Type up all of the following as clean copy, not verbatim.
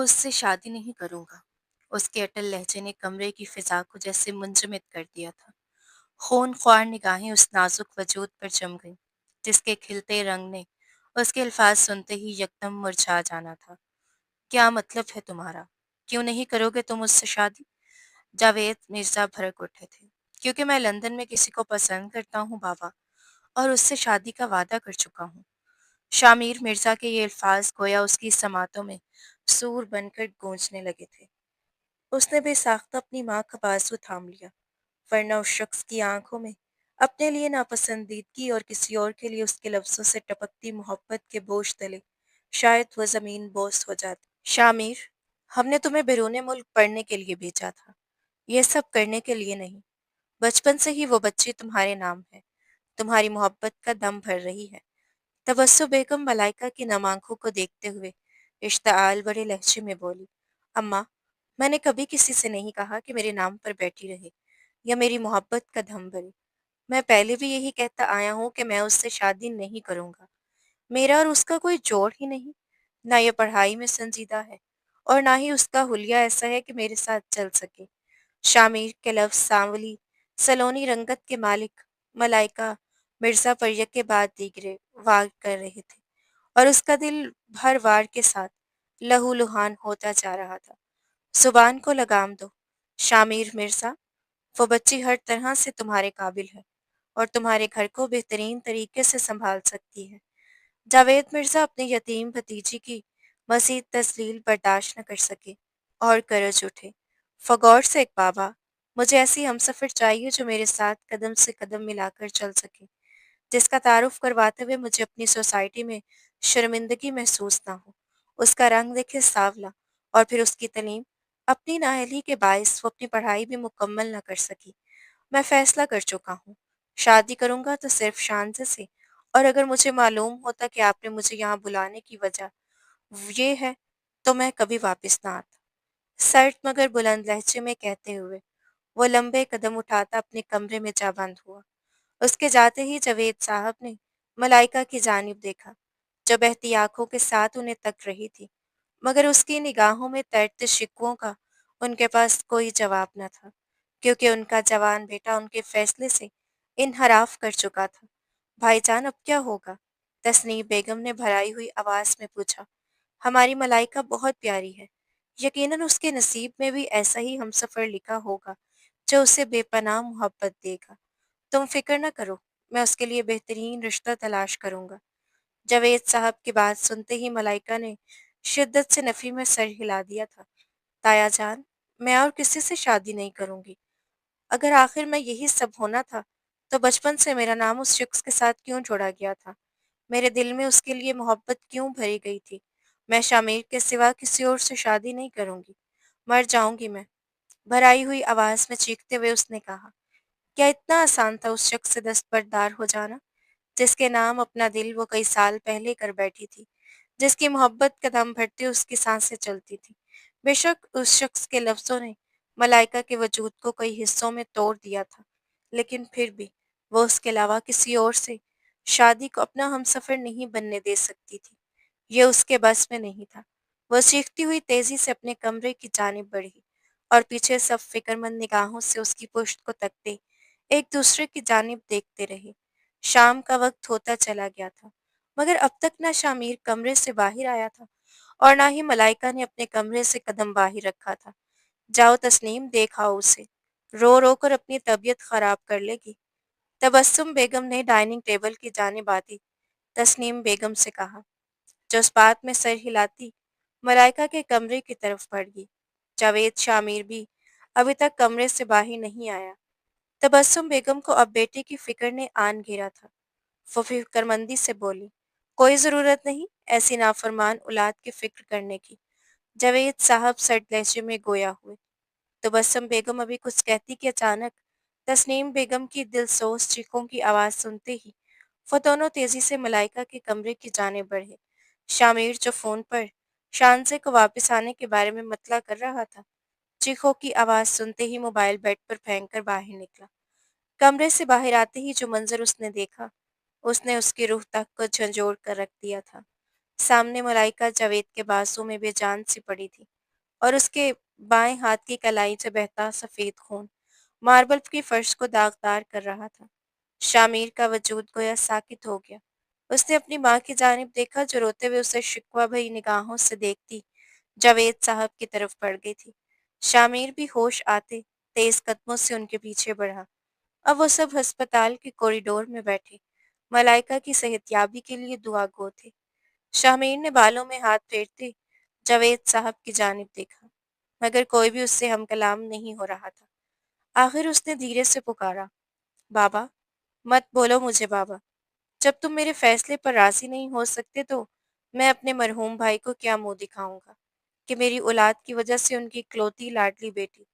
वो उससे शादी नहीं करूँगा। उसके अटल लहजे ने कमरे की फ़िज़ा को जैसे मुंजमद कर दिया था। खूनख्वार निगाहें उस नाज़ुक वजूद पर जम गईं, जिसके खिलते रंग ने उसके अल्फ़ाज़ सुनते ही यकदम मुरझा जाना था। क्या मतलब है तुम्हारा? क्यों नहीं करोगे तुम उससे शादी? जावेद मिर्ज़ा भड़क उठे थे। क्योंकि मैं लंदन में किसी को पसंद करता हूँ बाबा, और उससे शादी का वादा कर चुका हूँ। शामिर मिर्ज़ा के ये अल्फ़ाज़ गोया उसकी समातों में सूर बनकर गूंजने लगे थे। उसने बेसाख्ता अपनी माँ का बाजू थाम लिया, वरना उस शख्स की आंखों में अपने लिए नापसंदीदगी और किसी और के लिए उसके लफ्ज़ों से टपकती मोहब्बत के बोझ तले शायद वह ज़मीन बोस हो जाती। शामिर, हमने तुम्हें बैरून मुल्क पढ़ने के लिए भेजा था, यह सब करने के लिए नहीं। बचपन से ही वो बच्ची तुम्हारे नाम है, तुम्हारी मोहब्बत का दम भर रही है। तबस्सुम बेगम मलाइका की नम आंखों को देखते हुए इश्ताल बड़े लहजे में बोली, अम्मा, मैंने कभी किसी से नहीं कहा कि मेरे नाम पर बैठी रहे या मेरी मोहब्बत का दम भरे। मैं पहले भी यही कहता आया हूँ कि मैं उससे शादी नहीं करूँगा। मेरा और उसका कोई जोड़ ही नहीं। ना ये पढ़ाई में संजीदा है और ना ही उसका हुलिया ऐसा है कि मेरे साथ चल सके। शामिर के लफ्ज़ सांवली सलोनी रंगत के मालिक मलाइका मिर्ज़ा पर यके बाद दीगरे वार कर रहे थे, और उसका दिल हर वार के साथ लहूलुहान होता जा रहा था। ज़ुबान को लगाम दो, शामिर मिर्ज़ा। वो बच्ची हर तरह से तुम्हारे काबिल है और तुम्हारे घर को बेहतरीन तरीके से संभाल सकती है। जावेद मिर्ज़ा अपनी यतीम भतीजी की मज़ीद तज़लील बर्दाश्त न कर सके और गरज उठे, फ़गौर से एक बाबा, मुझे ऐसी हमसफ़र चाहिए जो मेरे साथ कदम से कदम मिलाकर चल सके, जिसका तारुफ करवाते हुए मुझे अपनी सोसाइटी में शर्मिंदगी महसूस ना हो। उसका रंग देखे सांवला, और फिर उसकी तलीम, अपनी नाअहली के बायस वो अपनी पढ़ाई भी मुकम्मल न कर सकी। मैं फैसला कर चुका हूँ, शादी करूँगा तो सिर्फ शांति से, और अगर मुझे मालूम होता कि आपने मुझे यहाँ बुलाने की वजह ये है, तो मैं कभी वापस ना आता। सर्द मगर बुलंद लहजे में कहते हुए वो लंबे कदम उठाता अपने कमरे में जा बंद हुआ। उसके जाते ही जावेद साहब ने मलाइका की जानिब देखा, जो बहती आंखों के साथ उन्हें तक रही थी, मगर उसकी निगाहों में तैरते शिकवों का उनके पास कोई जवाब न था, क्योंकि उनका जवान बेटा उनके फैसले से इनहराफ कर चुका था। भाईजान, अब क्या होगा? तस्नीम बेगम ने भराई हुई आवाज में पूछा। हमारी मलाइका बहुत प्यारी है, यकीनन उसके नसीब में भी ऐसा ही हमसफर लिखा होगा जो उसे बेपनाह मोहब्बत देगा। तुम फिक्र न करो, मैं उसके लिए बेहतरीन रिश्ता तलाश करूंगा। जावेद साहब की बात सुनते ही मलाइका ने शिद्दत से नफी में सर हिला दिया था। ताया जान, मैं और किसी से शादी नहीं करूंगी। अगर आखिर में यही सब होना था, तो बचपन से मेरा नाम उस शख्स के साथ क्यों जोड़ा गया था? मेरे दिल में उसके लिए मोहब्बत क्यों भरी गई थी? मैं शामिर के सिवा किसी और से शादी नहीं करूंगी। मर जाऊंगी मैं। भराई हुई आवाज में चीखते हुए उसने कहा। क्या इतना आसान था उस शख्स से दस्तबरदार हो जाना, जिसके नाम अपना दिल वो कई साल पहले कर बैठी थी, जिसकी मोहब्बत का दम भरते उसकी सांसें चलती थी। बेशक उस शख्स के लफ्जों ने मलाइका के वजूद को कई हिस्सों में तोड़ दिया था, लेकिन फिर भी वो उसके अलावा किसी और से शादी को अपना हमसफर नहीं बनने दे सकती थी। ये उसके बस में नहीं था। वो चीखती हुई तेजी से अपने कमरे की जानिब बढ़ी, और पीछे सब फिक्रमंद निगाहों से उसकी पुश्त को तकते एक दूसरे की जानिब देखते रहे। शाम का वक्त होता चला गया था, मगर अब तक न शामिर कमरे से बाहर आया था और ना ही मलाइका ने अपने कमरे से कदम बाहर रखा था। जाओ तस्नीम, देख आओ उसे, रो रो कर अपनी तबीयत खराब कर लेगी। तबस्सुम बेगम ने डाइनिंग टेबल की जानिब आती तस्नीम बेगम से कहा, जो उस बात में सर हिलाती मलाइका के कमरे की तरफ बढ़ गई। जावेद शामिर भी अभी तक कमरे से बाहर नहीं आया। तबस्सुम बेगम को अब बेटे की फिक्र ने आन घेरा था। वो फिक्रमंदी से बोली, कोई ज़रूरत नहीं ऐसी नाफरमान औलाद की फिक्र करने की। जावेद साहब सर्द लहजे में गोया हुए। तबस्सुम बेगम अभी कुछ कहती कि अचानक तस्नीम बेगम की दिलसोज चीखों की आवाज़ सुनते ही वो दोनों तेजी से मलाइका के कमरे की जाने बढ़े। शामिर, जो फ़ोन पर शानसे को वापस आने के बारे में मतला कर रहा था, चीखों की आवाज़ सुनते ही मोबाइल बेड पर फेंक कर बाहर निकला। कमरे से बाहर आते ही जो मंजर उसने देखा, उसने उसकी रूह तक को झंझोड़ कर रख दिया था। सामने मलाइका जावेद के बाजू में बेजान सी पड़ी थी और उसके बाएं हाथ की कलाई से बहता सफेद खून मार्बल की फर्श को दागदार कर रहा था। शामिर का वजूद गोया साकित हो गया। उसने अपनी माँ की जानिब देखा जो रोते हुए उसे शिकवा भरी निगाहों से देखती जावेद साहब की तरफ बढ़ गई थी। शामिर भी होश आते तेज कदमों से उनके पीछे बढ़ा। अब वो सब अस्पताल के कॉरिडोर में बैठे मलाइका की सेहतयाबी के लिए दुआ गो थे। शामिर ने बालों में हाथ फेरते जावेद साहब की जानिब देखा, मगर कोई भी उससे हम कलाम नहीं हो रहा था। आखिर उसने धीरे से पुकारा, बाबा। मत बोलो मुझे बाबा। जब तुम मेरे फैसले पर राजी नहीं हो सकते तो मैं अपने मरहूम भाई को क्या मुंह दिखाऊंगा कि मेरी औलाद की वजह से उनकी इकलौती लाडली बेटी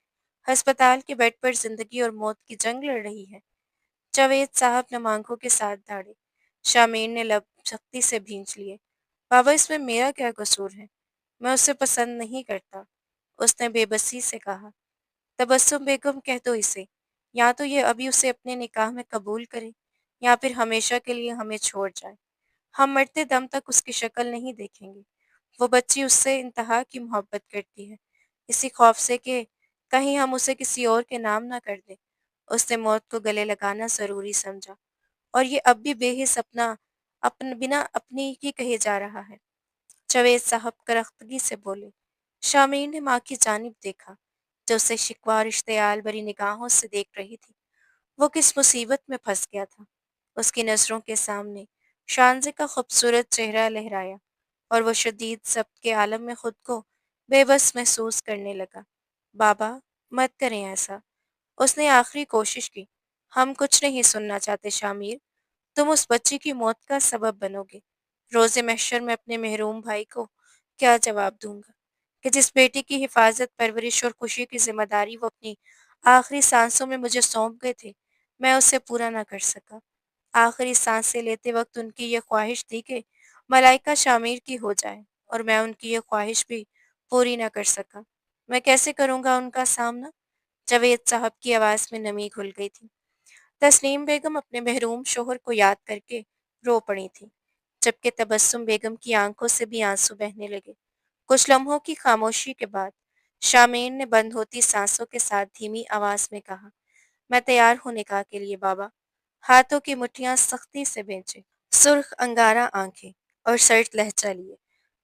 अस्पताल के बेड पर जिंदगी और मौत की जंग लड़ रही है। जावेद साहब नामांकों के साथ दाढ़े। शामीर ने लब सख्ती से भींच लिए। बाबा, इसमें मेरा क्या कसूर है? मैं उसे पसंद नहीं करता, उसने बेबसी से कहा। तबस्सुम बेगम, कह दो इसे। या तो ये अभी उसे अपने निकाह में कबूल करे या फिर हमेशा के लिए हमें छोड़ जाए। हम मरते दम तक उसकी शक्ल नहीं देखेंगे। वो बच्ची उससे इंतहा की मोहब्बत करती है, इसी खौफ से कि कहीं हम उसे किसी और के नाम ना कर दें। उसने मौत को गले लगाना ज़रूरी समझा और ये अब भी बेहिस बिना अपनी ही कहे जा रहा है। जावेद साहब करख्तगी से बोले। शामीर ने माँ की जानिब देखा, जो उसे शिकवा और इश्तियाल भरी निगाहों से देख रही थी। वो किस मुसीबत में फंस गया था। उसकी नज़रों के सामने शानज़े का खूबसूरत चेहरा लहराया और वो शदीद सब्त के आलम में खुद को बेबस महसूस करने लगा। बाबा, मत करें ऐसा। उसने आखिरी कोशिश की। हम कुछ नहीं सुनना चाहते शामिर। तुम उस बच्ची की मौत का सबब बनोगे। रोज़े महशर में अपने महरूम भाई को क्या जवाब दूंगा कि जिस बेटी की हिफाजत, परवरिश और खुशी की जिम्मेदारी वो अपनी आखिरी सांसों में मुझे सौंप गए थे, मैं उसे पूरा ना कर सका। आखिरी सांसें लेते वक्त उनकी ये ख्वाहिश थी कि मलाइका शामिर की हो जाए और मैं उनकी ये ख्वाहिश भी पूरी ना कर सका। मैं कैसे करूँगा उनका सामना? जावेद साहब की आवाज़ में नमी घुल गई थी। तस्नीम बेगम अपने महरूम शोहर को याद करके रो पड़ी थी, जबकि तबस्सुम बेगम की आंखों से भी आंसू बहने लगे। कुछ लम्हों की खामोशी के बाद शामीर ने बंद होती सांसों के साथ धीमी आवाज में कहा, मैं तैयार हूँ निकाह के लिए बाबा। हाथों की मुट्ठियां सख्ती से बेंचे, सुर्ख अंगारा आंखें और सर्द लहजा लिए।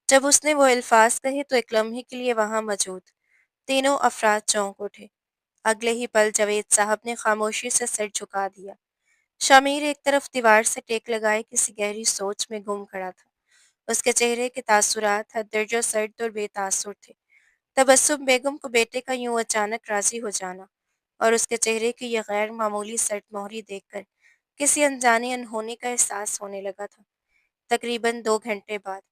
जब उसने वो अल्फाज कहे तो एक लम्हे के लिए वहां मौजूद तीनों अफराद चौंक उठे। अगले ही पल जावेद साहब ने खामोशी से सर झुका दिया। शामिर एक तरफ दीवार से टेक लगाए किसी गहरी सोच में गुम खड़ा था। उसके चेहरे के तासुरात हद दर्जा सर्द और बेतासुर थे। तबस्सुम बेगम को बेटे का यूं अचानक राजी हो जाना और उसके चेहरे की यह गैर मामूली सर्द मोहरी देखकर किसी अनजाने अनहोनी का एहसास होने लगा था। तकरीबन 2 घंटे बाद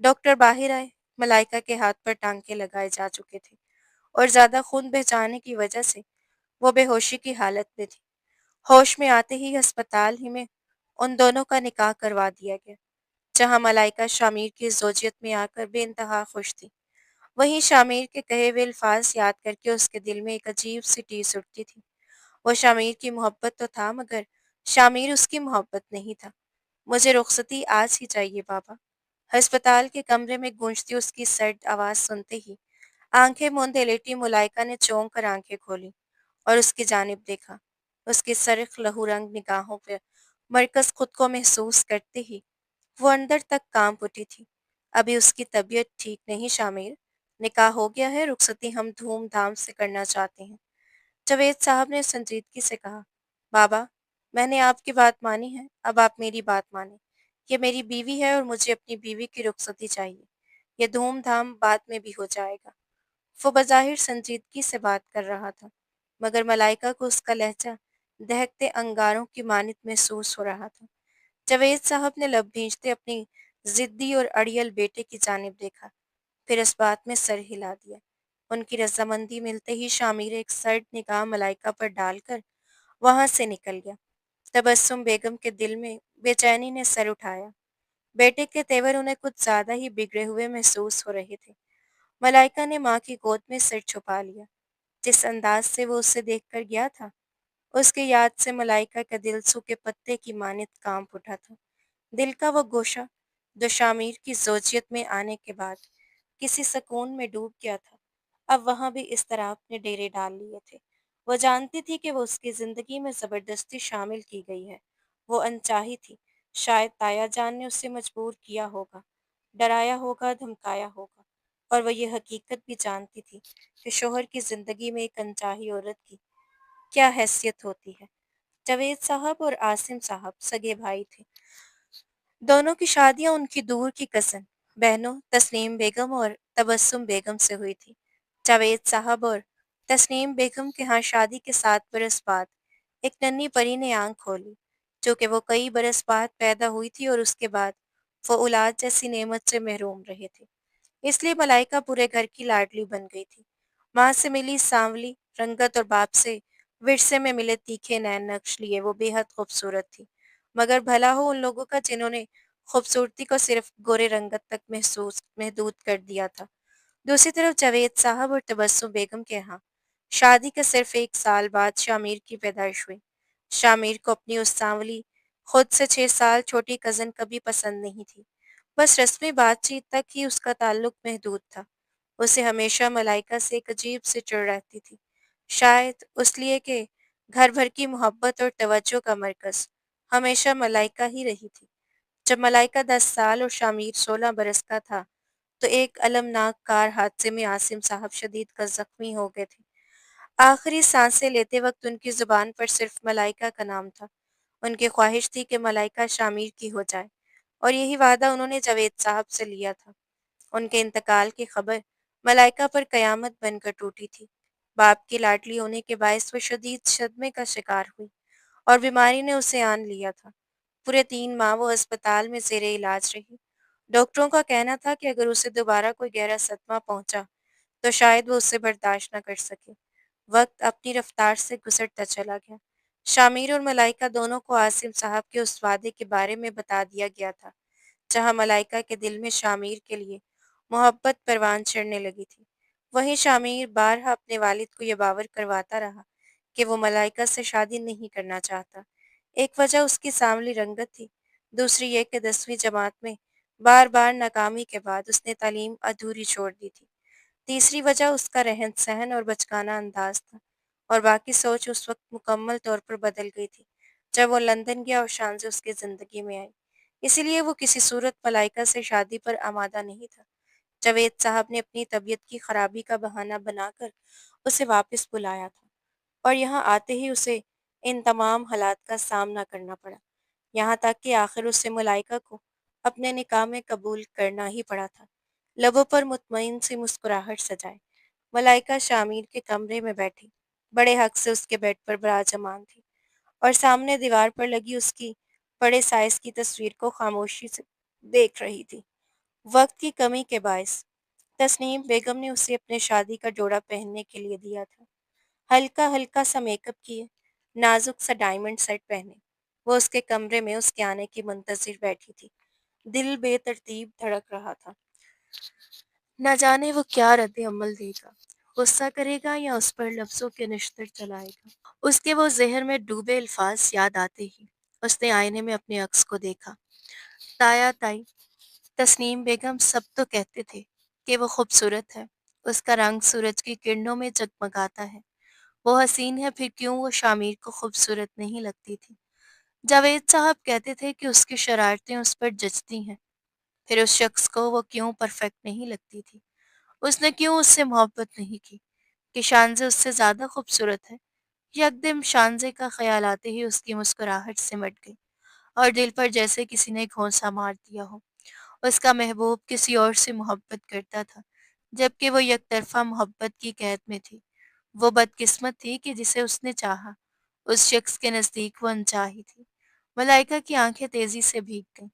डॉक्टर बाहर आए। मलाइका के हाथ पर टांके लगाए जा चुके थे और ज्यादा खून बह जाने की वजह से वो बेहोशी की हालत में थी। होश में आते ही अस्पताल ही में उन दोनों का निकाह करवा दिया गया, जहां मलाइका शामिर की ज़ौजियत में आकर बेइंतहा खुश थी। वहीं शामिर के कहे हुए अल्फाज याद करके उसके दिल में एक अजीब सी टीस उठती थी। वो शामिर की मोहब्बत तो था, मगर शामिर उसकी मोहब्बत नहीं था। मुझे रुखसती आज ही चाहिए बाबा। अस्पताल के कमरे में गूंजती उसकी सर्द आवाज़ सुनते ही आंखें मूंदे लेटी मुलाइका ने चौंक कर आंखें खोली और उसकी जानिब देखा। उसकी सरख लहू रंग निगाहों पर मरकज खुद को महसूस करते ही वो अंदर तक कांप उठी थी। अभी उसकी तबीयत ठीक नहीं शामिर। निकाह हो गया है, रुखसती हम धूमधाम से करना चाहते हैं। जावेद साहब ने संजीदगी से कहा, बाबा, मैंने आपकी बात मानी है, अब आप मेरी बात माने। ये मेरी बीवी है और मुझे अपनी बीवी की रुखसती चाहिए। ये धूमधाम बाद में भी हो जाएगा। वो बज़ाहिर संजीदगी से बात कर रहा था, मगर मलाइका को उसका लहजा दहकते अंगारों की मानित महसूस हो रहा था। जावेद साहब ने लब भींचते अपनी जिद्दी और अड़ियल बेटे की जानिब देखा, फिर इस बात में सर हिला दिया। उनकी रजामंदी मिलते ही शामिर एक सर्द निगाह मलाइका पर डालकर वहां से निकल गया। तबस्सुम बेगम के दिल में बेचैनी ने सर उठाया। बेटे के तेवर उन्हें कुछ ज्यादा ही बिगड़े हुए महसूस हो रहे थे। मलाइका ने माँ की गोद में सिर छुपा लिया। जिस अंदाज से वो उसे देखकर गया था, उसके याद से मलाइका का दिल सूखे पत्ते की मानित कांप उठा था। दिल का वो गोशा جو شامیر کی زوجیت میں آنے کے بعد کسی سکون میں ڈوب گیا تھا، اب وہاں بھی اضطراب نے ڈیرے ڈال لیے تھے۔ وہ جانتی تھی کہ وہ اس کی زندگی میں زبردستی شامل کی گئی ہے۔ وہ انچاہی تھی، شاید تایا جان نے اسے مجبور کیا ہوگا، ڈرایا ہوگا، دھمکایا ہوگا، اور وہ یہ حقیقت بھی جانتی تھی کہ شوہر کی زندگی میں ایک انچاہی عورت کی کیا حیثیت ہوتی ہے۔ جاوید صاحب اور عاصم صاحب سگے بھائی تھے۔ دونوں کی شادیاں ان کی دور کی کزن بہنوں تسنیم بیگم اور تبسم بیگم سے ہوئی تھی۔ جاوید صاحب اور تسنیم بیگم کے ہاں شادی کے 7 برس بعد ایک ننھی پری نے آنکھ کھولی، جو کہ وہ کئی برس بعد پیدا ہوئی تھی، اور اس کے بعد وہ اولاد جیسی نعمت سے محروم رہے تھے۔ اس لیے ملائکہ پورے گھر کی لاڈلی بن گئی تھی۔ ماں سے ملی سانولی رنگت اور باپ سے ورثے میں ملے تیکھے نین نقش لیے وہ بے حد خوبصورت تھی۔ مگر بھلا ہو ان لوگوں کا جنہوں نے خوبصورتی کو صرف گورے رنگت تک محدود کر دیا تھا۔ دوسری طرف جاوید صاحب اور تبسم بیگم کے ہاں شادی کے صرف 1 سال بعد شامیر کی پیدائش ہوئی۔ شامیر کو اپنی اس سانولی خود سے 6 سال چھوٹی کزن کبھی پسند نہیں تھی۔ بس رسمی بات چیت تک ہی اس کا تعلق محدود تھا۔ اسے ہمیشہ ملائکہ سے ایک عجیب سی چڑ رہتی تھی، شاید اس لیے کہ گھر بھر کی محبت اور توجہ کا مرکز ہمیشہ ملائکہ ہی رہی تھی۔ جب ملائکہ 10 سال اور شامیر 16 برس کا تھا تو ایک المناک کار حادثے میں عاصم صاحب شدید کا زخمی ہو گئے تھے۔ آخری سانسیں لیتے وقت ان کی زبان پر صرف ملائکہ کا نام تھا۔ ان کی خواہش تھی کہ ملائکہ شامیر کی ہو جائے، اور یہی وعدہ انہوں نے جاوید صاحب سے لیا تھا۔ ان کے انتقال کی خبر ملائکہ پر قیامت بن کر ٹوٹی تھی۔ باپ کی لاڈلی ہونے کے باعث وہ شدید صدمے کا شکار ہوئی، اور بیماری نے اسے آن لیا تھا۔ پورے 3 ماہ وہ ہسپتال میں زیر علاج رہی۔ ڈاکٹروں کا کہنا تھا کہ اگر اسے دوبارہ کوئی گہرا صدمہ پہنچا تو شاید وہ اسے برداشت نہ کر سکے۔ وقت اپنی رفتار سے گزرتا چلا گیا۔ شامیر اور ملائکہ دونوں کو عاصم صاحب کے اس وعدے کے بارے میں بتا دیا گیا تھا۔ جہاں ملائکہ کے دل میں شامیر کے لیے محبت پروان چڑھنے لگی تھی، وہیں شامیر بارہا اپنے والد کو یہ باور کرواتا رہا کہ وہ ملائکہ سے شادی نہیں کرنا چاہتا۔ ایک وجہ اس کی سانولی رنگت تھی، دوسری یہ کہ 10ویں جماعت میں بار بار ناکامی کے بعد اس نے تعلیم ادھوری چھوڑ دی تھی۔ تیسری وجہ اس کا رہن سہن اور بچگانہ انداز تھا، اور باقی سوچ اس وقت مکمل طور پر بدل گئی تھی جب وہ لندن گیا اور شانزے اس کی زندگی میں آئی۔ اسی لیے وہ کسی صورت ملائکہ سے شادی پر آمادہ نہیں تھا۔ جاوید صاحب نے اپنی طبیعت کی خرابی کا بہانہ بنا کر اسے واپس بلایا تھا، اور یہاں آتے ہی اسے ان تمام حالات کا سامنا کرنا پڑا، یہاں تک کہ آخر اسے ملائکہ کو اپنے نکاح میں قبول کرنا ہی پڑا تھا۔ لبوں پر مطمئن سی مسکراہٹ سجائے ملائکہ شامیر کے کمرے میں بیٹھی بڑے حق سے اس کے بیڈ پر براجمان تھی، اور سامنے دیوار پر لگی اس کی بڑے سائز کی تصویر کو خاموشی سے دیکھ رہی تھی۔ وقت کی کمی کے باعث تسنیم بیگم نے اسے اپنے شادی کا جوڑا پہننے کے لیے دیا تھا۔ ہلکا ہلکا سا میک اپ کیے، نازک سا ڈائمنڈ سیٹ پہنے، وہ اس کے کمرے میں اس کے آنے کی منتظر بیٹھی تھی۔ دل بے ترتیب دھڑک رہا تھا، نہ جانے وہ کیا رد عمل دے گا، غصہ کرے گا یا اس پر لفظوں کے نشتر چلائے گا۔ اس کے وہ زہر میں ڈوبے الفاظ یاد آتے ہی اس نے آئینے میں اپنے عکس کو دیکھا۔ تایا تائی، تسنیم بیگم سب تو کہتے تھے کہ وہ خوبصورت ہے، اس کا رنگ سورج کی کرنوں میں جگمگاتا ہے، وہ حسین ہے، پھر کیوں وہ شامیر کو خوبصورت نہیں لگتی تھی؟ جاوید صاحب کہتے تھے کہ اس کی شرارتیں اس پر جچتی ہیں، پھر اس شخص کو وہ کیوں پرفیکٹ نہیں لگتی تھی؟ اس نے کیوں اس سے محبت نہیں کی کہ شانزے اس سے زیادہ خوبصورت ہے؟ یکدم شانزے کا خیال آتے ہی اس کی مسکراہٹ سمٹ گئی، اور دل پر جیسے کسی نے گھونسا مار دیا ہو۔ اس کا محبوب کسی اور سے محبت کرتا تھا، جبکہ وہ یک طرفہ محبت کی قید میں تھی۔ وہ بدقسمت تھی کہ جسے اس نے چاہا، اس شخص کے نزدیک وہ انچاہی تھی۔ ملائکہ کی آنکھیں تیزی سے بھیگ گئیں۔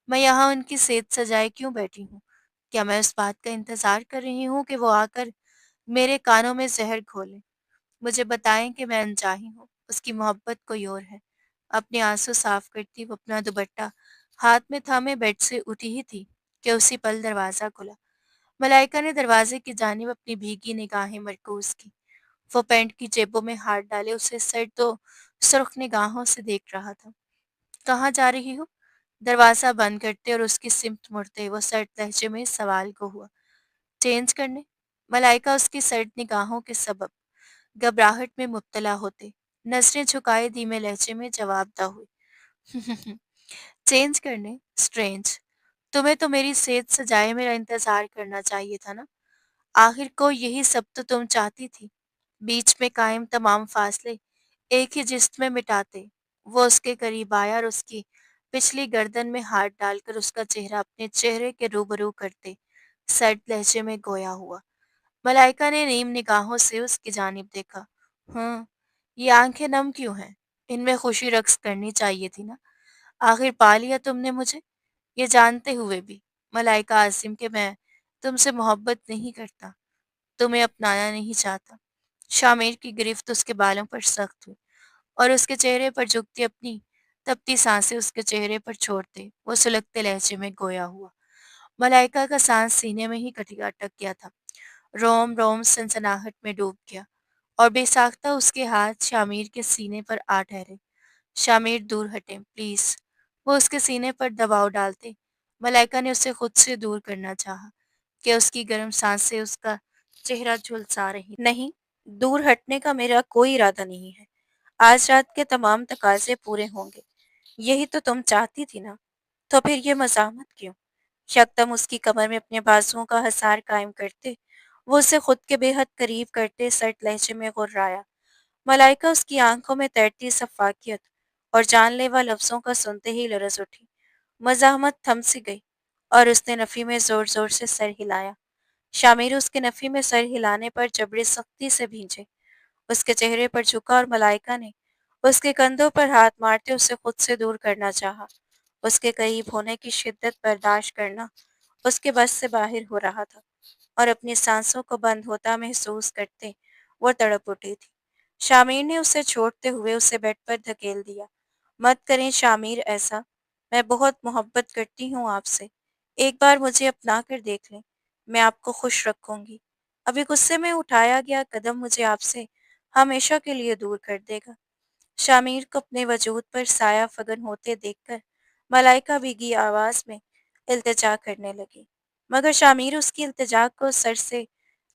میں یہاں ان کی صحت سجائے کیوں بیٹھی ہوں؟ کیا میں اس بات کا انتظار کر رہی ہوں کہ وہ آ کر میرے کانوں میں زہر گھولیں، مجھے بتائیں کہ میں انچاہی ہوں، اس کی محبت کوئی اور ہے؟ اپنے آنسو صاف کرتی وہ اپنا دوپٹہ ہاتھ میں تھامے بیڈ سے اٹھی ہی تھی کہ اسی پل دروازہ کھلا۔ ملائکہ نے دروازے کی جانب اپنی بھیگی نگاہیں مرکوز کی۔ وہ پینٹ کی جیبوں میں ہاتھ ڈالے اسے سرد و سرخ نگاہوں سے دیکھ رہا تھا۔ کہاں جا رہی ہو؟ दरवाज़ा बंद करते और उसकी सिमत मुड़ते वो सर्द लहजे में सवाल को हुआ, चेंज करने? मलाइका उसकी सर्द निगाहों के सबब घबराहट में मुब्तला होते, नजरें झुकाए धीमे लहजे में जवाबदा हुई। चेंज करने? स्ट्रेंज। तुम्हें तो मेरी सेज सजाए मेरा इंतज़ार करना चाहिए था ना? आखिर को यही सब तो तुम चाहती थी। बीच में कायम तमाम फासले एक ही जिस्म में मिटाते। वो उसके करीब आया और उसकी पिछली गर्दन में हाथ डालकर उसका चेहरा अपने चेहरे के रूबरू करते सर्द लहजे में गोया हुआ। मलाइका ने नीम निगाहों से उसकी जानिब देखा। हाँ, ये आंखें नम क्यों हैं? इनमें खुशी रक्स करनी चाहिए थी ना। आखिर पा लिया तुमने मुझे, ये जानते हुए भी। मलाइका आसिम के मैं तुमसे मोहब्बत नहीं करता, तुम्हें अपनाना नहीं चाहता। शामिर की गिरफ्त उसके बालों पर सख्त हुई और उसके चेहरे पर झुकती अपनी तपती सांसें उसके चेहरे पर छोड़ते वो सुलगते लहजे में गोया हुआ। मलाइका का सांस सीने में ही कटी अटक गया था। रोम रोम सनसनाहट में डूब गया और बेसाख्ता उसके हाथ शामिर के सीने पर आ ठहरे। शामिर दूर हटे प्लीज। वो उसके सीने पर दबाव डालते मलाइका ने उसे खुद से दूर करना चाहा कि उसकी गर्म सांसें उसका चेहरा झुलसा रही। नहीं, दूर हटने का मेरा कोई इरादा नहीं है। आज रात के तमाम तकाजे पूरे होंगे। यही तो तुम चाहती थी ना? तो फिर ये मज़ाहमत क्यों? यकदम उसकी कमर में अपने बाजुओं का हसार कायम करते वो उसे खुद के बेहद करीब करते सर्द लहजे में गुर्राया। मलाइका उसकी आंखों में तैरती सफाकियत और जानलेवा लफ्जों का सुनते ही लरज उठी। मज़ाहमत थम सी गई और उसने नफ़ी में जोर जोर से सर हिलाया। शामिर उसके नफ़ी में सर हिलाने पर जबड़े सख्ती से भींचे। उसके चेहरे पर झुका और मलाइका ने उसके कंधों पर हाथ मारते उसे खुद से दूर करना चाहा। उसके करीब होने की शिद्दत बर्दाश्त करना उसके बस से बाहर हो रहा था और अपनी सांसों को बंद होता महसूस करते वो तड़प उठी थी। शामिर ने उसे छोड़ते हुए उसे बेड पर धकेल दिया। मत करें शामिर ऐसा। मैं बहुत मोहब्बत करती हूँ आपसे। एक बार मुझे अपना कर देख लें। मैं आपको खुश रखूंगी। अभी गुस्से में उठाया गया कदम मुझे आपसे हमेशा के लिए दूर कर देगा। शामिर को अपने वजूद पर साया फगन होते देखकर मलाइका भीगी आवाज में इल्तिजा करने लगी, मगर शामिर उसकी इल्तिजा को सर से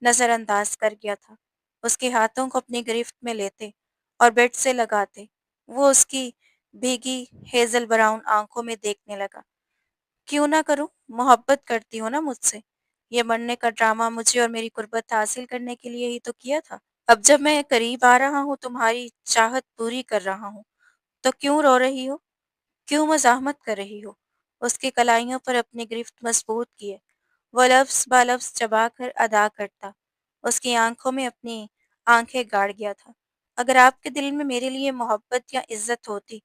नजरअंदाज कर गया था। उसके हाथों को अपनी गिरफ्त में लेते और बेड से लगाते वो उसकी भीगी हेजल ब्राउन आंखों में देखने लगा। क्यों ना करूं? मोहब्बत करती हो ना मुझसे? ये मरने का ड्रामा मुझे और मेरी कुर्बत हासिल करने के लिए ही तो किया था। अब जब मैं करीब आ रहा हूँ, तुम्हारी चाहत पूरी कर रहा हूँ, तो क्यों रो रही हो? क्यों मज़ाहमत कर रही हो? उसकी कलाइयों पर अपनी गिरफ्त मजबूत किए वो लफ्ज़ ब-लफ्ज़ चबाकर अदा करता। उसकी आँखों में अपनी आँखें गाड़ गया था। अगर आपके दिल में मेरे लिए मोहब्बत या इज़्ज़त होती,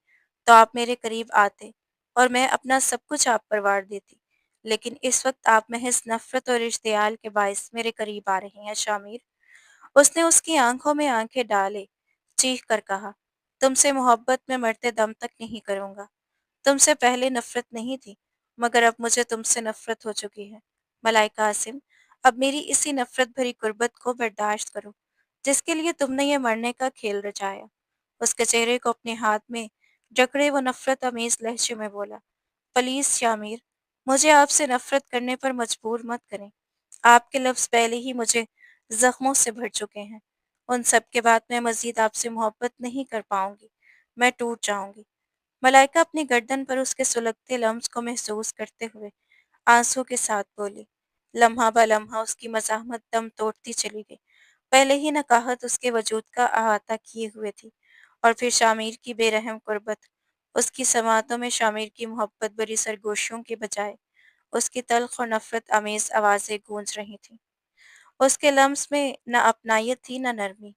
तो आप मेरे करीब आते और मैं अपना सब कुछ आप पर वार देती। लेकिन इस वक़्त आप महज़ नफ़रत और इश्तियाल के बाइस मेरे करीब आ रही हैं शामिर। उसने उसकी आँखों में आँखें डाले, चीख कर कहा, तुमसे मोहब्बत में मरते दम तक नहीं करूँगा। तुमसे पहले नफ़रत नहीं थी, मगर अब मुझे तुमसे नफ़रत हो चुकी है। मलाइका आसिम, अब मेरी इसी नफ़रत भरी गुर्बत को बर्दाश्त करो, जिसके लिए तुमने ये मरने का खेल रचाया। उसके चेहरे को अपने हाथ में जकड़े वो नफ़रत अमेज़ लहजे में बोला, प्लीज़ शामिर, मुझे आपसे नफ़रत करने पर मजबूर मत करें। आपके लफ्ज़ पहले ही मुझे ज़ख्मों से भर चुके हैं। उन सब के बाद मैं मज़ीद आपसे मोहब्बत नहीं कर पाऊँगी। मैं टूट जाऊँगी। मलाइका अपनी गर्दन पर उसके सुलगते लम्स को महसूस करते हुए आंसू के साथ बोली। लम्हा ब लम्हा उसकी मज़ाहमत दम तोड़ती चली गई। पहले ही नकाहत उसके वजूद का अहाता किए हुए थी और फिर शामिर की बेरहम कुर्बत। उसकी समातों में शामिर की मोहब्बत भरी सरगोशियों के बजाय उसकी तल्ख और नफ़रत अमेज़ आवाज़ें गूंज रही थीं। उसके लम्स में न अपनायत थी न नरमी।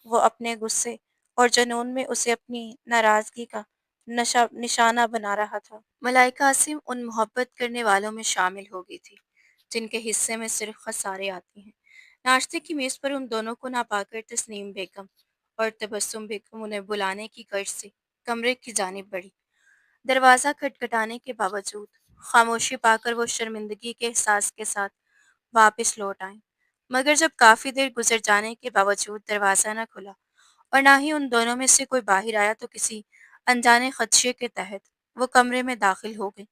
वो अपने गुस्से और जुनून में उसे अपनी नाराज़गी का नशा निशाना बना रहा था। मलाइका आसिम उन मोहब्बत करने वालों में शामिल हो गई थी, जिनके हिस्से में सिर्फ खसारे आते हैं। नाश्ते की मेज़ पर उन दोनों को ना पाकर तस्नीम बेगम और तबस्सुम बेगम उन्हें बुलाने की गर्ज से कमरे की जानिब बढ़ी। दरवाज़ा खटखटाने के बावजूद खामोशी पाकर वो शर्मिंदगी के एहसास के साथ वापस लौट आए। मगर जब काफ़ी देर गुजर जाने के बावजूद दरवाज़ा न खुला और ना ही उन दोनों में से कोई बाहर आया, तो किसी अनजाने खदशे के तहत वो कमरे में दाखिल हो गई।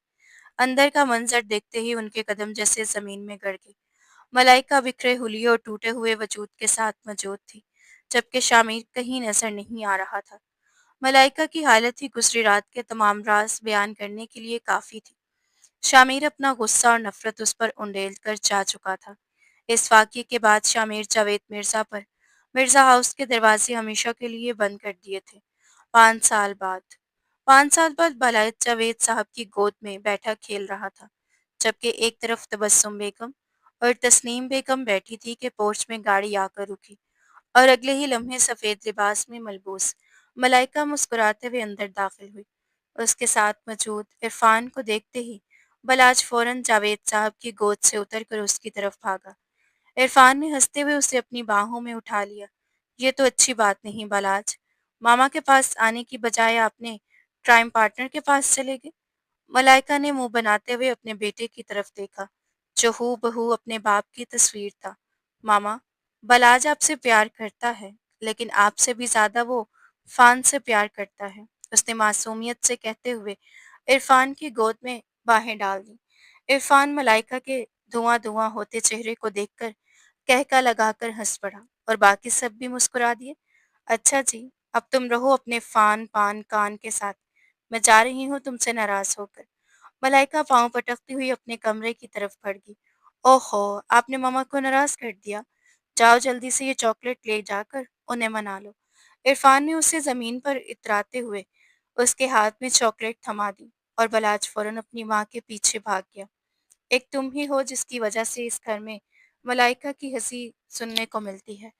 अंदर का मंजर देखते ही उनके कदम जैसे जमीन में गड़ गए। मलाइका बिखरे हुलिये और टूटे हुए वजूद के साथ मौजूद थी, जबकि शामिर कहीं नजर नहीं आ रहा था। मलाइका की हालत ही गुजरी रात के तमाम राज बयान करने के लिए काफी थी। शामिर अपना गुस्सा और नफरत उस पर उंडेल कर जा चुका था। इस वाक़ये के बाद शामिर जावेद मिर्ज़ा पर मिर्ज़ा हाउस के दरवाजे हमेशा के लिए बंद कर दिए थे। 5 साल बाद 5 साल बाद बालायत जावेद साहब की गोद में बैठा खेल रहा था, जबकि एक तरफ तबस्सुम बेगम और तस्नीम बेगम बैठी थी कि पोर्च में गाड़ी आकर रुकी और अगले ही लम्हे सफ़ेद लिबास में मलबूस मलाइका मुस्कुराते हुए अंदर दाखिल हुई। उसके साथ मौजूद इरफान को देखते ही बलाज फौरन जावेद साहब की गोद से उतरकर उसकी तरफ भागा। इरफान ने हंसते हुए उसे अपनी बाहों में उठा लिया। ये तो अच्छी बात नहीं बलाज, मामा के पास आने की बजाय आपने क्राइम पार्टनर के पास चले गए। मलाइका ने मुंह बनाते हुए अपने बेटे की तरफ देखा, जो हूबहू अपने बाप की तस्वीर था। मामा, बलाज आपसे प्यार करता है, लेकिन आपसे भी ज्यादा वो फान से प्यार करता है, उसने मासूमियत से कहते हुए इरफान की गोद में बाहें डाल दी। इरफान मलाइका के धुआं धुआं होते चेहरे को देखकर कहका लगाकर हंस पड़ा और बाकी सब भी मुस्कुरा दिए। अच्छा जी, अब तुम रहो अपने फान पान कान के साथ, मैं जा रही हूँ तुमसे नाराज होकर। मलाइका पाँव पटकती हुई अपने कमरे की तरफ बढ़ गई। ओहो, आपने मम्मा को नाराज कर दिया। जाओ जल्दी से ये चॉकलेट ले जाकर उन्हें मना लो। इरफान ने उसे जमीन पर इतराते हुए उसके हाथ में चॉकलेट थमा दी और बलाज फौरन अपनी माँ के पीछे भाग गया। एक तुम ही हो जिसकी वजह से इस घर में मलाइका की हंसी सुनने को मिलती है।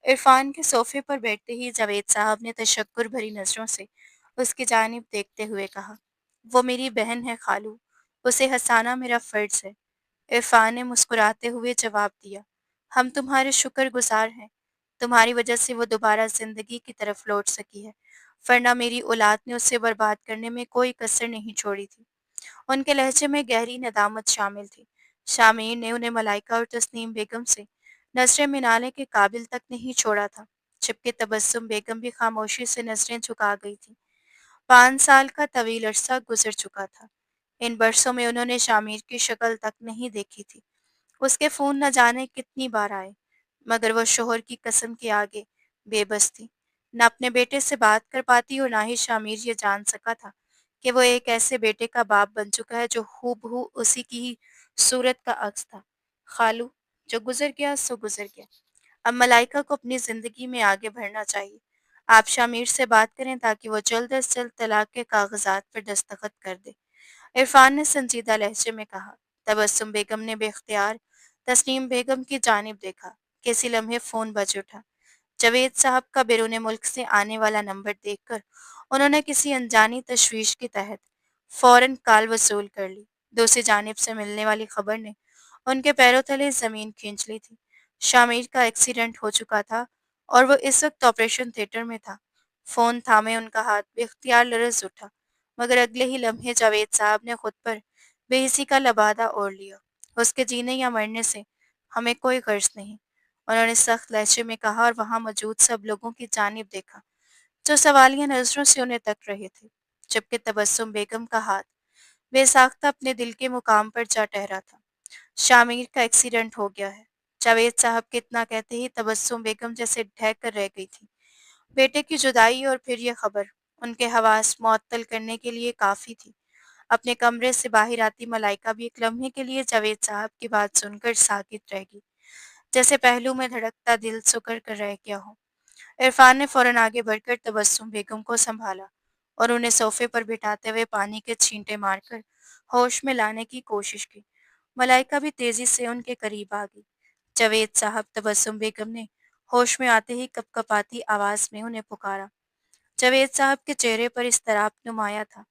इरफान के सोफे पर बैठते ही जावेद साहब ने तशक्कुर भरी नजरों से उसकी जानिब देखते हुए कहा, वो मेरी बहन है खालू, उसे हंसाना मेरा फर्ज है। इरफान ने मुस्कुराते हुए जवाब दिया, हम तुम्हारे शुक्रगुजार हैं। तुम्हारी वजह से वो दोबारा जिंदगी की तरफ लौट सकी है, वरना मेरी औलाद ने उसे बर्बाद करने में कोई कसर नहीं छोड़ी थी। उनके लहजे में गहरी नदामत शामिल थी। शामिर ने उन्हें मलाइका और तस्नीम बेगम से नजरें मिलाने के काबिल तक नहीं छोड़ा था, जबकि तबस्सुम बेगम भी खामोशी से नजरें झुका गई थी। 5 साल का तवील अरसा गुजर चुका था। इन बरसों में उन्होंने शामिर की शक्ल तक नहीं देखी थी। उसके फोन न जाने कितनी बार आए, मगर वह शोहर की कसम के आगे बेबस थी। न अपने बेटे से बात कर पाती और ना ही शामिर ये जान सका था कि वो एक ऐसे बेटे का बाप बन चुका है जो हूबहू उसी की ही सूरत का अक्स था। खालू, जो गुजर गया सो गुजर गया। अब मलाइका को अपनी जिंदगी में आगे बढ़ना चाहिए। आप शामिर से बात करें ताकि वो जल्द अज जल्द तलाक के कागजात पर दस्तखत कर दे। इरफान ने संजीदा लहजे में कहा। तबस्सुम बेगम ने बेख्तियार तस्नीम बेगम की जानिब देखा। किसी लम्हे फोन बज उठा। जावेद साहब का बैरून मुल्क से आने वाला नंबर देखकर उन्होंने किसी अनजानी तशवीश के तहत फौरन कॉल वसूल कर ली। दूसरी जानिब से मिलने वाली खबर ने उनके पैरों तले जमीन खींच ली थी। शामिर का एक्सीडेंट हो चुका था और वो इस वक्त ऑपरेशन थिएटर में था। फोन थामे उनका हाथ बेख्तियार लरज उठा, मगर अगले ही लम्हे जावेद साहब ने खुद पर बेहिसी का लबादा ओढ़ लिया। उसके जीने या मरने से हमें कोई गर्ज नहीं, उन्होंने सख्त लहजे में कहा और वहां मौजूद सब लोगों की जानिब देखा, जो सवालिया नजरों से उन्हें तक रहे थे, जबकि तबस्सुम बेगम का हाथ बेसाख्ता अपने दिल के मुकाम पर जा ठहरा था। शामिर का एक्सीडेंट हो गया है। जावेद साहब के इतना कहते ही तबस्सुम बेगम जैसे ढह कर रह गई थी। बेटे की जुदाई और फिर ये खबर उनके हवास मुअत्तल करने के लिए काफी थी। अपने कमरे से बाहर आती मलाइका भी एक लम्हे के लिए जावेद साहब की बात सुनकर साकित रह गई, जैसे पहलू में धड़कता दिल सुकर कर रह गया हो। इरफान ने फौरन आगे बढ़कर तबस्सुम बेगम को संभाला और उन्हें सोफे पर बिठाते हुए पानी के छींटे मारकर होश में लाने की कोशिश की। मलाइका भी तेजी से उनके करीब आ गई। जावेद साहब, तबस्सुम बेगम ने होश में आते ही कपकपाती आवाज में उन्हें पुकारा। जावेद साहब के चेहरे पर इस्तराब नुमाया था।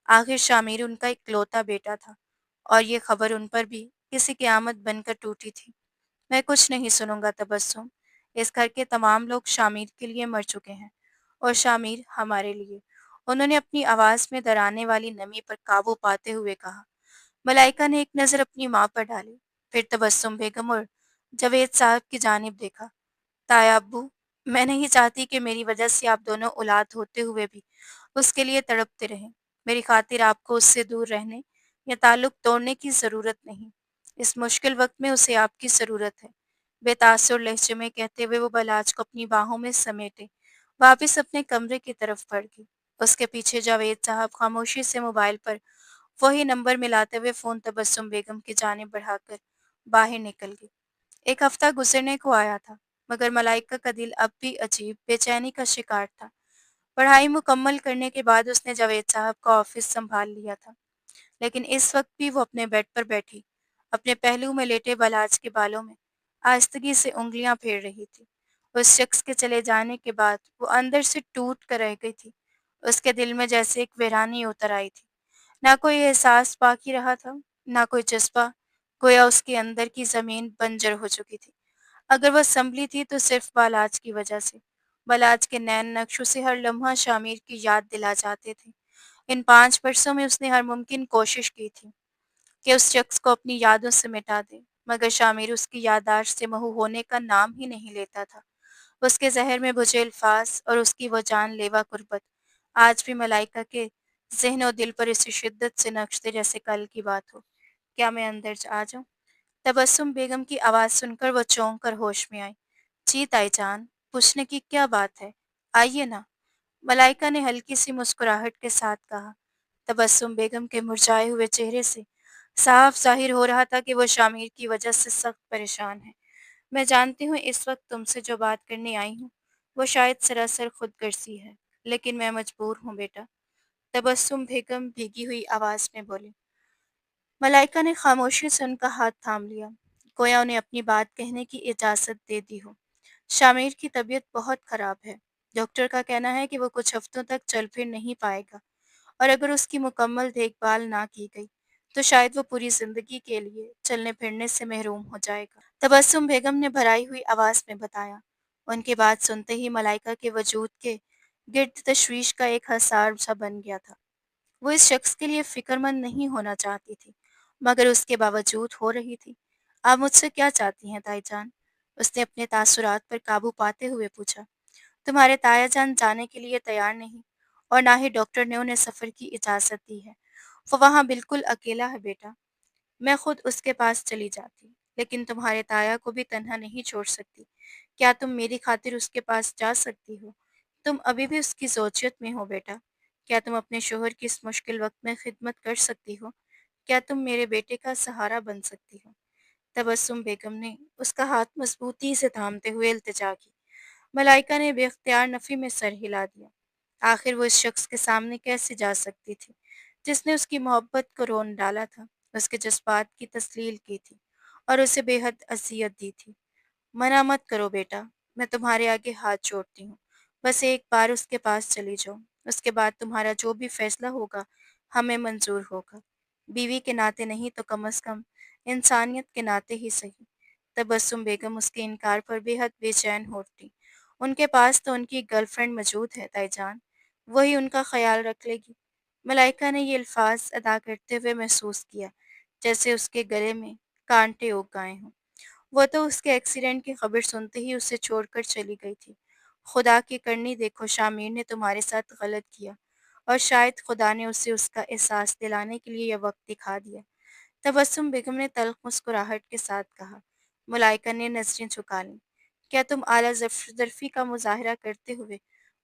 आखिर शामिर उनका इकलौता बेटा था और ये खबर उन पर भी किसी क़यामत बनकर टूटी थी। मैं कुछ नहीं सुनूंगा तबस्सुम। इस घर के तमाम लोग शामिर के लिए मर चुके हैं और शामिर हमारे लिए। उन्होंने अपनी आवाज में डराने वाली नमी पर काबू पाते हुए कहा। मलाइका ने एक नजर अपनी माँ पर डाली, फिर तबस्सुम बेगम और जावेद साहब की जानिब देखा। ताया अब्बू, मैं नहीं चाहती कि मेरी वजह से आप दोनों औलाद होते हुए भी उसके लिए तड़पते रहें। میری خاطر آپ کو اس سے دور رہنے یا تعلق توڑنے کی ضرورت نہیں۔ اس مشکل وقت میں اسے آپ کی ضرورت ہے۔ بے تاثر لہجے میں کہتے ہوئے وہ بلاج کو اپنی باہوں میں سمیٹے واپس اپنے کمرے کی طرف بڑھ گئی۔ اس کے پیچھے جاوید صاحب خاموشی سے موبائل پر وہی نمبر ملاتے ہوئے فون تبسم بیگم کی جانب بڑھا کر باہر نکل گئی۔ ایک ہفتہ گزرنے کو آیا تھا، مگر ملائکہ کا دل اب بھی عجیب بے چینی کا شکار تھا۔ پڑھائی مکمل کرنے کے بعد اس نے جاوید صاحب کا آفس سنبھال لیا تھا، لیکن اس وقت بھی وہ اپنے بیڈ پر بیٹھی اپنے پہلو میں لیٹے بلاج کے بالوں میں آہستگی سے انگلیاں پھیر رہی تھی۔ اس شخص کے چلے جانے کے بعد وہ اندر سے ٹوٹ کر رہ گئی تھی۔ اس کے دل میں جیسے ایک ویرانی اتر آئی تھی۔ نہ کوئی احساس باقی رہا تھا، نہ کوئی جذبہ، گویا اس کے اندر کی زمین بنجر ہو چکی تھی۔ اگر وہ سنبھلی تھی تو صرف بالاج کی وجہ سے۔ بالاج کے نین نقش اسے ہر لمحہ شامیر کی یاد دلا جاتے تھے۔ ان 5 برسوں میں اس نے ہر ممکن کوشش کی تھی کہ اس شخص کو اپنی یادوں سے مٹا دے، مگر شامیر اس کی یادداشت سے محو ہونے کا نام ہی نہیں لیتا تھا۔ اس کے زہر میں بجھے الفاظ اور اس کی وہ جان لیوا قربت آج بھی ملائکہ کے ذہن و دل پر اسی شدت سے نقشتے جیسے کل کی بات ہو۔ کیا میں اندر آ جاؤں؟ تبسم بیگم کی آواز سن کر وہ چونک کر ہوش میں آئی۔ جی تائی جان، پوچھنے کی کیا بات ہے؟ آئیے نا، ملائکہ نے ہلکی سی مسکراہٹ کے ساتھ کہا۔ تبسم بیگم کے مرجھائے ہوئے چہرے سے صاف ظاہر ہو رہا تھا کہ وہ شامیر کی وجہ سے سخت پریشان ہے۔ میں جانتی ہوں اس وقت تم سے جو بات کرنے آئی ہوں وہ شاید سراسر خود غرضی ہے، لیکن میں مجبور ہوں بیٹا، تبسم بیگم بھیگی ہوئی آواز میں بولی۔ ملائکہ نے خاموشی سے ان کا ہاتھ تھام لیا، گویا انہیں اپنی بات کہنے کی اجازت دے دی ہو۔ شامیر کی طبیعت بہت خراب ہے۔ ڈاکٹر کا کہنا ہے کہ وہ کچھ ہفتوں تک چل پھر نہیں پائے گا، اور اگر اس کی مکمل دیکھ بھال نہ کی گئی تو شاید وہ پوری زندگی کے لیے چلنے پھرنے سے محروم ہو جائے گا، تبسم بیگم نے بھرائی ہوئی آواز میں بتایا۔ ان کی بات سنتے ہی ملائکہ کے وجود کے گرد تشویش کا ایک حصار سا بن گیا تھا۔ وہ اس شخص کے لیے فکر مند نہیں ہونا چاہتی تھی، مگر اس کے باوجود ہو رہی تھی۔ آپ مجھ سے کیا چاہتی ہیں تائی جان؟ اس نے اپنے تاثرات پر قابو پاتے ہوئے پوچھا۔ تمہارے تایا جان جانے کے لیے تیار نہیں، اور نہ ہی ڈاکٹر نے انہیں سفر کی اجازت دی ہے۔ وہ وہاں بالکل اکیلا ہے بیٹا۔ میں خود اس کے پاس چلی جاتی، لیکن تمہارے تایا کو بھی تنہا نہیں چھوڑ سکتی۔ کیا تم میری خاطر اس کے پاس جا سکتی ہو؟ تم ابھی بھی اس کی زوجیت میں ہو بیٹا۔ کیا تم اپنے شوہر کی اس مشکل وقت میں خدمت کر سکتی ہو؟ کیا تم میرے بیٹے کا سہارا بن سکتی ہو؟ تبسم بیگم نے اس کا ہاتھ مضبوطی سے تھامتے ہوئے التجا کی۔ ملائکہ نے بے اختیار نفی میں سر ہلا دیا۔ آخر وہ اس شخص کے سامنے کیسے جا سکتی تھی جس نے اس کی محبت کو رون ڈالا تھا، اس کے جذبات کی تسلیل کی تھی اور اسے بے حد اذیت دی تھی۔ منع مت کرو بیٹا، میں تمہارے آگے ہاتھ جوڑتی ہوں۔ بس ایک بار اس کے پاس چلی جاؤ، اس کے بعد تمہارا جو بھی فیصلہ ہوگا ہمیں منظور ہوگا۔ بیوی کے ناطے نہیں تو کم از کم انسانیت کے ناطے ہی صحیح۔ تبسم بیگم اس کے انکار پر بے حد بے چین ہو اٹھی۔ ان کے پاس تو ان کی گرل فرینڈ موجود ہے تائی جان، وہی ان کا خیال رکھ لے گی۔ ملائکہ نے یہ الفاظ ادا کرتے ہوئے محسوس کیا جیسے اس کے گلے میں کانٹے اگ گئے ہوں۔ وہ تو اس کے ایکسیڈنٹ کی خبر سنتے ہی اسے چھوڑ کر چلی گئی تھی۔ خدا کی کرنی دیکھو، شامیر نے تمہارے ساتھ غلط کیا، اور شاید خدا نے اسے اس کا احساس دلانے کے لیے یہ وقت دکھا دیا۔ تبسم بیگم نے تلخ مسکراہٹ کے ساتھ کہا۔ ملائکہ نے نظریں جھکا لیں۔ کیا تم اعلیٰ ظرفی کا مظاہرہ کرتے ہوئے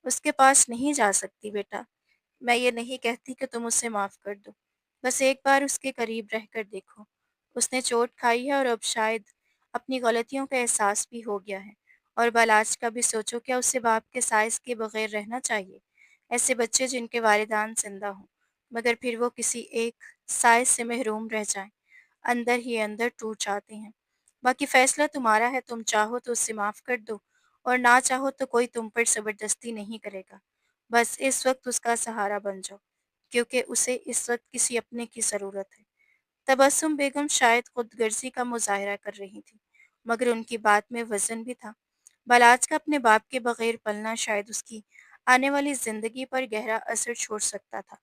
اس کے پاس نہیں جا سکتی بیٹا؟ میں یہ نہیں کہتی کہ تم اسے معاف کر دو، بس ایک بار اس کے قریب رہ کر دیکھو۔ اس نے چوٹ کھائی ہے اور اب شاید اپنی غلطیوں کا احساس بھی ہو گیا ہے، اور بالاج کا بھی سوچو، کیا اسے باپ کے سائز کے بغیر رہنا چاہیے؟ ایسے بچے جن کے والدان زندہ ہوں مگر پھر وہ کسی ایک سائز سے محروم رہ جائیں، اندر ہی اندر ٹوٹ جاتے ہیں۔ باقی فیصلہ تمہارا ہے، تم چاہو تو اسے معاف کر دو، اور نہ چاہو تو کوئی تم پر زبردستی نہیں کرے گا۔ بس اس وقت اس کا سہارا بن جاؤ، کیونکہ اسے اس وقت کسی اپنے کی ضرورت ہے۔ تبسم بیگم شاید خود غرضی کا مظاہرہ کر رہی تھی، مگر ان کی بات میں وزن بھی تھا۔ بالاج کا اپنے باپ کے بغیر پلنا شاید اس کی آنے والی زندگی پر گہرا اثر چھوڑ سکتا تھا۔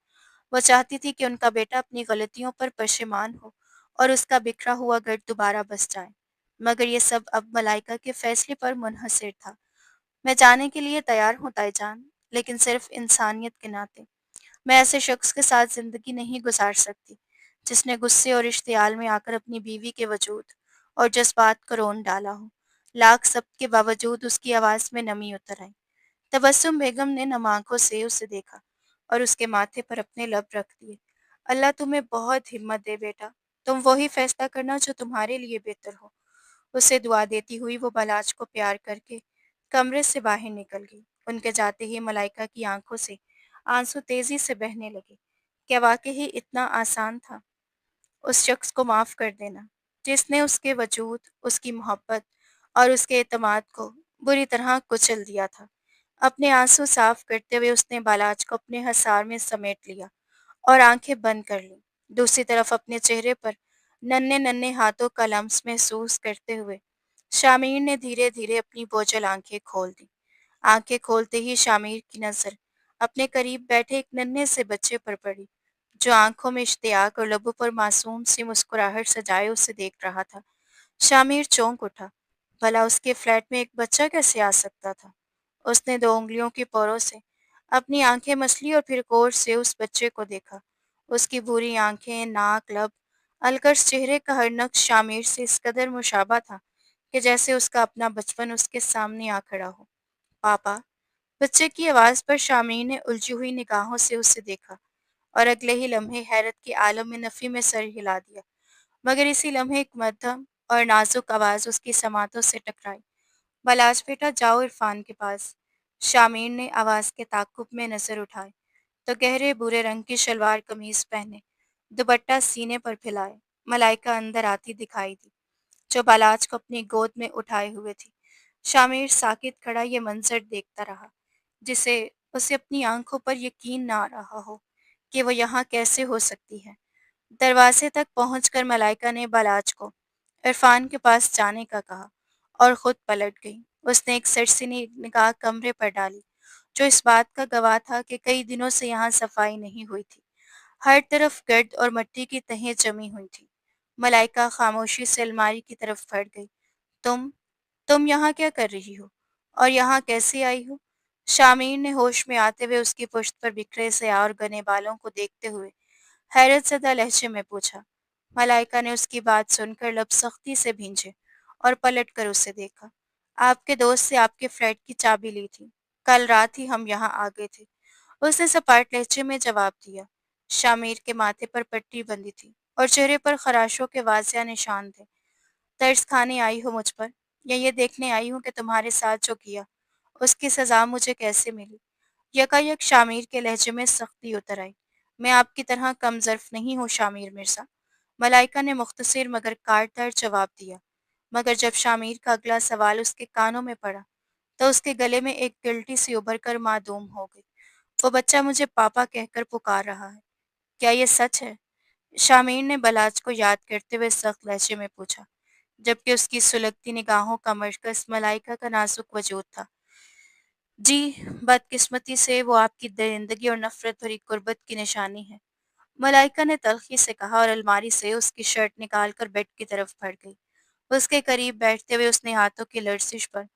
وہ چاہتی تھی کہ ان کا بیٹا اپنی غلطیوں پر پشیمان ہو اور اس کا بکھرا ہوا گھر دوبارہ بس جائے، مگر یہ سب اب ملائکہ کے فیصلے پر منحصر تھا۔ میں جانے کے لیے تیار ہوں تائی جان، لیکن صرف انسانیت کے ناطے۔ मैं ऐसे शख्स के साथ ज़िंदगी नहीं गुजार सकती, जिसने गुस्से और इश्तियाल में आकर अपनी बीवी के वजूद और जज़्बात को रौंद डाला हो। लाख सब्र के बावजूद उसकी आवाज़ में नमी उतर आई। तबस्सुम बेगम ने नम आँखों से उसे देखा और उसके माथे पर अपने लब रख दिए। अल्लाह तुम्हें बहुत हिम्मत दे बेटा, तुम वही फैसला करना जो तुम्हारे लिए बेहतर हो। उसे दुआ देती हुई वो बालाज को प्यार करके कमरे से बाहर निकल गई। उनके जाते ही मलाइका की आंखों से आंसू तेजी से बहने लगे। क्या वाकई ही इतना आसान था उस शख्स को माफ कर देना, जिसने उसके वजूद, उसकी मोहब्बत और उसके एतमाद को बुरी तरह कुचल दिया था। अपने आंसू साफ करते हुए उसने बालाज को अपने हसार में समेट लिया और आंखें बंद कर लीं। दूसरी तरफ अपने चेहरे पर नन्हे-नन्हे हाथों का लम्स महसूस करते हुए शामिर ने धीरे-धीरे अपनी बोझल आंखें खोल दी। आंखें खोलते ही शामिर की नज़र अपने करीब बैठे एक नन्हे से बच्चे पर पड़ी, जो आंखों में इश्तियाक और लबों पर मासूम सी मुस्कुराहट सजाए उसे देख रहा था। शामिर चौंक उठा। भला उसके फ्लैट में एक बच्चा कैसे आ सकता था? उसने दो उंगलियों की पोरों से अपनी आंखें मसली और फिर गौर से उस बच्चे को देखा। उसकी भूरी आंखें, नाक, लब, अलकस चेहरे का हर नक्श शामिर से इस कदर मुशाबा था कि जैसे उसका अपना बचपन उसके सामने आ खड़ा हो। पापा, बच्चे की आवाज़ पर शामिर ने उलझी हुई निगाहों से उसे देखा और अगले ही लम्हे हैरत के आलम में नफ़ी में सर हिला दिया। मगर इसी लम्हे एक मध्यम और नाजुक आवाज़ उसकी समातों से टकराई। बलाश बेटा, जाओ इरफान के पास। शामिर ने आवाज़ के ताक़ुब में नज़र उठाए तो गहरे भूरे रंग की शलवार कमीज़ पहने, दुपट्टा सीने पर फैलाए, मलाइका अंदर आती दिखाई दी, जो बालाज को अपनी गोद में उठाए हुए थी। शामिर साकित खड़ा ये मंजर देखता रहा, जिसे उसे अपनी आंखों पर यकीन ना आ रहा हो कि वो यहाँ कैसे हो सकती है। दरवाजे तक पहुंचकर मलाइका ने बालाज को इरफान के पास जाने का कहा और खुद पलट गई। उसने एक सरसरी निगाह कमरे पर डाली, जो इस बात का गवाह था कि कई दिनों से यहाँ सफाई नहीं हुई थी। हर तरफ गर्द और मिट्टी की तहें जमी हुई थी। मलाइका खामोशी से अलमारी की तरफ बढ़ गई। तुम तुम यहाँ क्या कर रही हो? और यहाँ कैसे आई हो? शामिर ने होश में आते हुए उसकी पुश्त पर बिखरे से और घने बालों को देखते हुए हैरत ज़दा लहजे में पूछा। मलाइका ने उसकी बात सुनकर लब सख्ती से भींचे और पलट कर उसे देखा। आपके दोस्त से आपके फ्लैट की चाबी ली थी। कल रात ही हम यहाँ आ गए थे। उसने सपाट लहजे में जवाब दिया। शामिर के माथे पर पट्टी बंधी थी और चेहरे पर खराशों के वाजिया निशान थे। तरस खाने आई हो मुझ पर, या ये देखने आई हूँ कि तुम्हारे साथ जो किया उसकी सजा मुझे कैसे मिली? यकायक शामिर के लहजे में सख्ती उतर आई। मैं आपकी तरह कमज़र्फ़ नहीं हूँ शामिर मिर्ज़ा। मलाइका ने मुख्तसर मगर काटदार जवाब दिया। मगर जब शामिर का अगला सवाल उसके कानों में पड़ा तो उसके गले में एक गिल्टी सी उभर कर मासूम हो गई। वो बच्चा मुझे पापा कहकर पुकार रहा है। क्या ये सच है? शामिर ने बलाज को याद करते हुए सख्त लहजे में पूछा, जबकि उसकी सुलगती निगाहों का मरकज़ मलाइका का नाजुक वजूद था। जी, बदकिस्मती से वो आपकी दरिंदगी और नफ़रत भरी गुर्बत की निशानी है। मलाइका ने तल्ख़ी से कहा और अलमारी से उसकी शर्ट निकाल कर बेड की तरफ बढ़ गई। उसके करीब बैठते हुए उसने हाथों की लर्ज़िश पर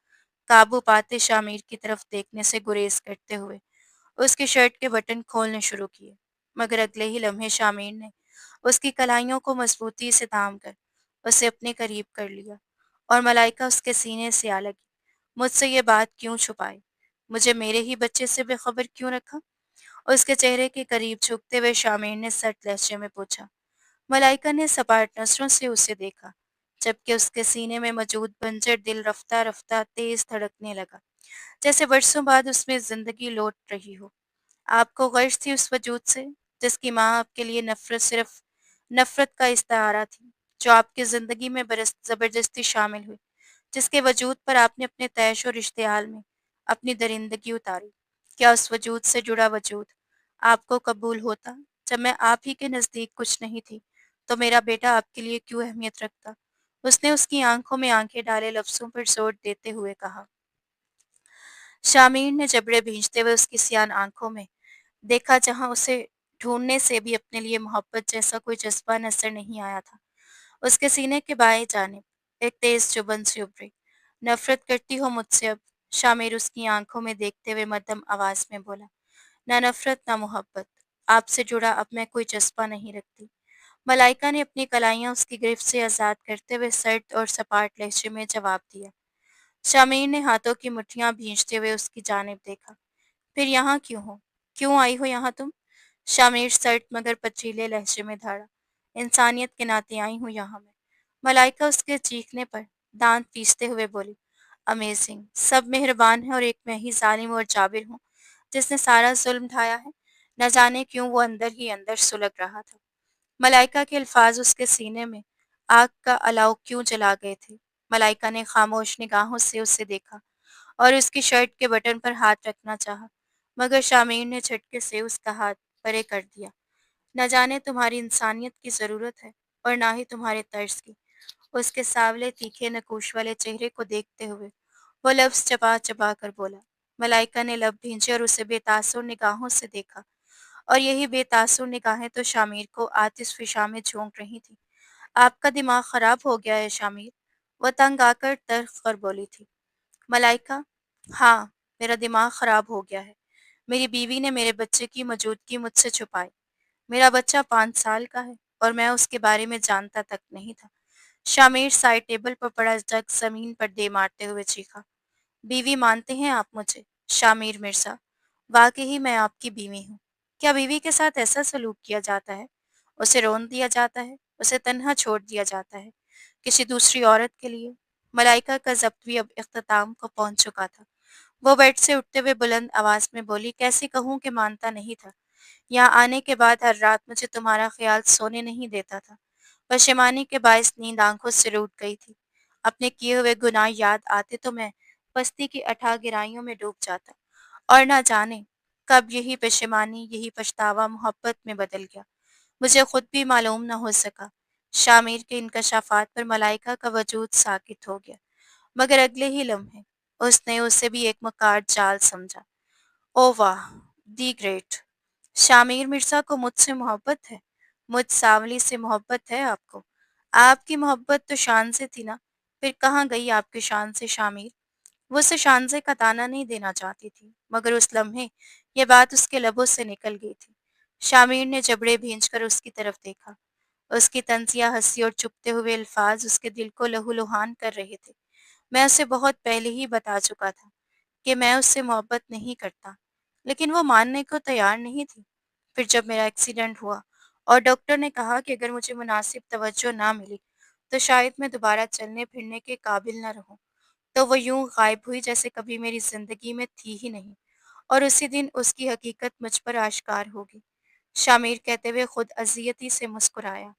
काबू पाते शामिर की तरफ देखने से गुरेज़ करते हुए उसकी शर्ट के बटन खोलने शुरू किए। मगर अगले ही लम्हे शामिर ने उसकी कलाइयों को मज़बूती से थाम कर उसे अपने करीब कर लिया और मलाइका उसके सीने से आ लगी। मुझसे ये बात क्यों छुपाई? मुझे मेरे ही बच्चे से बेखबर क्यों रखा? उसके चेहरे के करीब झुकते हुए शामिर ने सख्त लहजे में पूछा। मलाइका ने सपाट नज़रों से उसे देखा, जबकि उसके सीने में मौजूद बंजर दिल रफ्ता रफ्ता तेज धड़कने लगा, जैसे बरसों बाद उसमें जिंदगी लौट रही हो। आपको गर्ज थी उस वजूद से, जिसकी माँ आपके लिए नफ़रत सिर्फ नफ़रत का इस्तारा थी, जो आपकी ज़िंदगी में बरस ज़बरदस्ती शामिल हुई, जिसके वजूद पर आपने अपने तैश और इश्तिहाल में अपनी दरिंदगी उतारी। क्या उस वजूद से जुड़ा वजूद आपको कबूल होता? जब मैं आप ही के नज़दीक कुछ नहीं थी, तो मेरा बेटा आपके लिए क्यों अहमियत रखता? उसने उसकी आंखों में आंखें डाले लफ्ज़ों पर जोर देते हुए कहा। शामिर ने जबड़े भींचते हुए उसकी सियान आंखों में देखा, जहाँ उसे ढूंढने से भी अपने लिए मोहब्बत जैसा कोई जज्बा नजर नहीं आया था। उसके सीने के बाएं जानिब एक तेज चुभन सी उभरी। नफरत करती हो मुझसे अब? शामिर उसकी आंखों में देखते हुए मध्यम आवाज में बोला। ना नफरत ना मोहब्बत, آپ سے जुड़ा अब मैं कोई जज़्बा नहीं रखती। मलाइका ने अपनी कलाइयाँ उसकी गिरफ्त से आज़ाद करते हुए सर्द और सपाट लहजे में जवाब दिया। शामीर ने हाथों की मुट्ठियाँ भींचते हुए उसकी जानिब देखा। फिर यहाँ क्यों हो? क्यों आई हो यहाँ तुम? शामिर सर्द मगर पथरीले लहजे में धाड़ा। इंसानियत के नाते आई हूँ यहाँ मैं। मलाइका उसके चीखने पर दांत पीसते हुए बोली, अमेजिंग, सब मेहरबान है और एक मैं ही जालिम और जाबिर हूँ जिसने सारा जुल्म ढाया है। न जाने क्यों वो अंदर ही अंदर सुलग रहा था। मलाइका के अल्फाज उसके सीने में आग का अलाव क्यों जला गए थे। मलाइका ने खामोश निगाहों से उसे देखा और उसकी शर्ट के बटन पर हाथ रखना चाहा, मगर शामीर ने झटके से उसका हाथ परे कर दिया। न जाने तुम्हारी इंसानियत की ज़रूरत है और ना ही तुम्हारे तर्ज की। उसके सांवले तीखे नकूश वाले चेहरे को देखते हुए वो लफ्ज़ चबा चबा कर बोला। मलाइका ने लब भींचे और उसे बेतासुर निगाहों से देखा, और यही बेतासुर निगाहें तो शामिर को आतिश फिशा में झोंक रही थी। आपका दिमाग खराब हो गया है शामिर, वो तंग आकर तर्क कर बोली थी। मलाइका, हाँ, मेरा दिमाग खराब हो गया है। मेरी बीवी ने मेरे बच्चे की मौजूदगी मुझसे छुपाई। मेरा बच्चा 5 साल का है और मैं उसके बारे में जानता तक नहीं था। शामिर साइड टेबल पर पड़ा जग जमीन पर दे मारते हुए चीखा। बीवी मानते हैं आप मुझे? शामिर मिर्जा, वाकई ही मैं आपकी बीवी हूँ। क्या बीवी के साथ ऐसा सलूक किया जाता है? उसे रोन दिया जाता है, उसे तन्हा छोड़ दिया जाता है किसी दूसरी औरत के लिए? मलाइका का ज़ब्त भी अब इख्तिताम को पहुंच चुका था। वो बेड से उठते हुए बुलंद आवाज में बोली, कैसे कहूँ कि मानता नहीं था। यहाँ आने के बाद हर रात मुझे तुम्हारा ख्याल सोने नहीं देता था। पशेमानी के बायस नींद आंखों से रूठ गई थी। अपने किए हुए गुनाह याद आते तो मैं पस्ती की अथाह गहराइयों में डूब जाता, और ना जाने कब यही पशेमानी, यही पछतावा मोहब्बत में बदल गया। मुझे खुद भी मालूम न हो सका। शामिर के इंकशाफात पर मलाइका का वजूद साकित हो गया, मगर अगले ही लम्हे उसने उसे भी एक मकार जाल समझा। ओ वाह! The great! शामिर मिर्ज़ा को मुझसे मोहब्बत है, मुझ सांवली से मोहब्बत है आपको। आपकी मोहब्बत तो शान से थी ना, फिर कहाँ गई आपकी शान से शामिर? वो उसे शान से का ताना नहीं देना चाहती थी, मगर उस लम्हे ये बात उसके लबों से निकल गई थी। शामिर ने जबड़े भींचकर उसकी तरफ देखा। उसकी तंजिया हंसी और चुभते हुए अल्फाज उसके दिल को लहूलुहान कर रहे थे। मैं उसे बहुत पहले ही बता चुका था कि मैं उससे मोहब्बत नहीं करता, लेकिन वो मानने को तैयार नहीं थी। फिर जब मेरा एक्सीडेंट हुआ और डॉक्टर ने कहा कि अगर मुझे मुनासिब तवज्जो ना मिली, तो शायद मैं दोबारा चलने फिरने के काबिल न रहूं, तो वो यूं गायब हुई जैसे कभी मेरी जिंदगी में थी ही नहीं, और उसी दिन उसकी हकीकत मुझ पर आश्कार होगी। शामिर कहते हुए खुद अजियती से मुस्कुराया।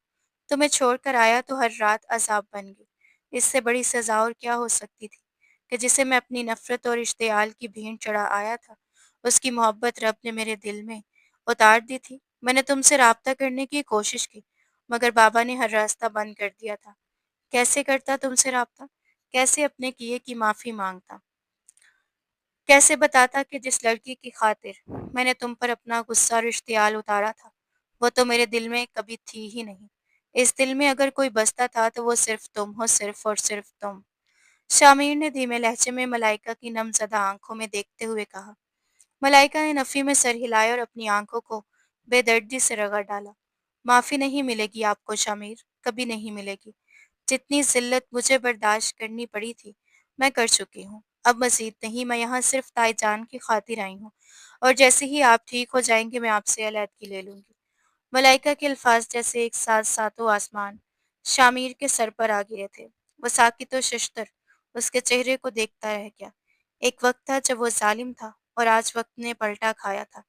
तुम्हें छोड़कर आया तो हर रात अज़ाब बन गई। इससे बड़ी सज़ा और क्या हो सकती थी कि जिसे मैं अपनी नफ़रत और इश्तियाल की भीड़ चढ़ा आया था, उसकी मोहब्बत रब ने मेरे दिल में उतार दी थी। मैंने तुमसे राब्ता करने की कोशिश की, मगर बाबा ने हर रास्ता बंद कर दिया था। कैसे करता तुमसे राब्ता? कैसे अपने किए की माफ़ी माँगता? कैसे बताता कि जिस लड़की की खातिर मैंने तुम पर अपना गुस्सा और इश्तियाल उतारा था, वो तो मेरे दिल में कभी थी ही नहीं। इस दिल में अगर कोई बसता था तो वो सिर्फ तुम हो, सिर्फ और सिर्फ तुम। शामिर ने धीमे लहजे में मलाइका की नमज़दा आंखों में देखते हुए कहा। मलाइका ने नफ़ी में सर हिलाया और अपनी आंखों को बेदर्दी से रगड़ डाला। माफ़ी नहीं मिलेगी आपको शामिर, कभी नहीं मिलेगी। जितनी ज़िल्लत मुझे बर्दाश्त करनी पड़ी थी, मैं कर चुकी हूँ। अब मज़ीद नहीं, मैं यहाँ सिर्फ़ ताईजान की खातिर आई हूँ, और जैसे ही आप ठीक हो जाएँगे मैं आपसे अलहदगी ले लूँगी। मलाइका के अल्फाज जैसे एक साथ सातों आसमान शामिर के सर पर आ गिरे थे। वो साकित व शशतर उसके चेहरे को देखता रह गया। एक वक्त था जब वो जालिम था, और आज वक्त ने पलटा खाया था।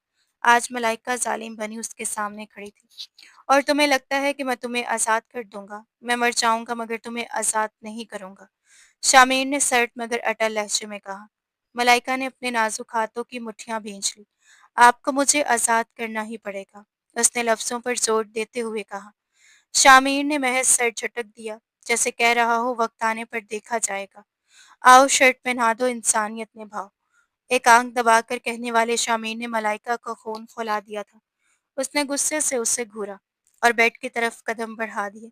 आज मलाइका जालिम बनी उसके सामने खड़ी थी। और तुम्हें लगता है कि मैं तुम्हें आज़ाद कर दूंगा? मैं मर जाऊंगा मगर तुम्हें आज़ाद नहीं करूंगा। शामिर ने सर्द मगर अटल लहजे में कहा। मलाइका ने अपने नाजुक हाथों की मुट्ठियां भींच ली। आपको मुझे आज़ाद करना ही पड़ेगा, उसने लफ्जों पर जोर देते हुए कहा। शामिर ने महज सर झटक दिया, जैसे कह रहा हो वक्त आने पर देखा जाएगा। आओ शर्ट पहना दो, इंसानियत निभाओ। एक आंख दबाकर कहने वाले शामिर ने मलाइका का खून खौला दिया था। उसने गुस्से से उसे घूरा और बेड की तरफ कदम बढ़ा दिए।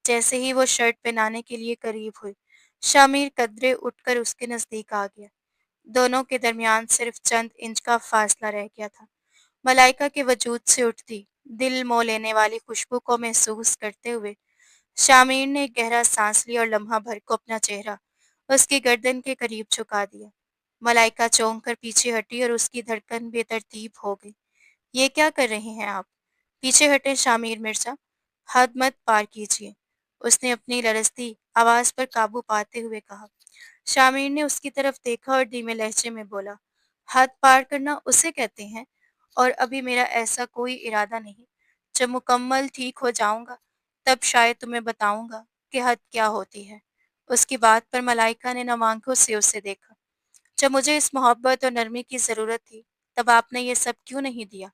जैसे ही वो शर्ट पहनाने के लिए करीब हुई, शामिर कदरे उठकर उसके नजदीक आ गया। दोनों के दरमियान सिर्फ चंद इंच का फासला रह गया था। मलाइका के वजूद से उठती, दिल मोह लेने वाली खुशबू को महसूस करते हुए शामिर ने एक गहरा सांस लिया और लम्हा भर को अपना चेहरा उसकी गर्दन के करीब झुका दिया। मलाइका चौंक कर पीछे हटी और उसकी धड़कन बेतरतीब हो गई। ये क्या कर रहे हैं आप? पीछे हटे शामिर मिर्जा। हद मत पार कीजिए, उसने अपनी लरजती आवाज पर काबू पाते हुए कहा। शामिर ने उसकी तरफ देखा और धीमे लहजे में बोला, हद पार करना उसे कहते हैं, और अभी मेरा ऐसा कोई इरादा नहीं। जब मुकम्मल ठीक हो जाऊंगा तब शायद तुम्हें बताऊंगा कि हद क्या होती है। उसकी बात पर मलाइका ने नम आंखों से उसे देखा। जब मुझे इस मोहब्बत और नरमी की जरूरत थी तब आपने ये सब क्यों नहीं दिया?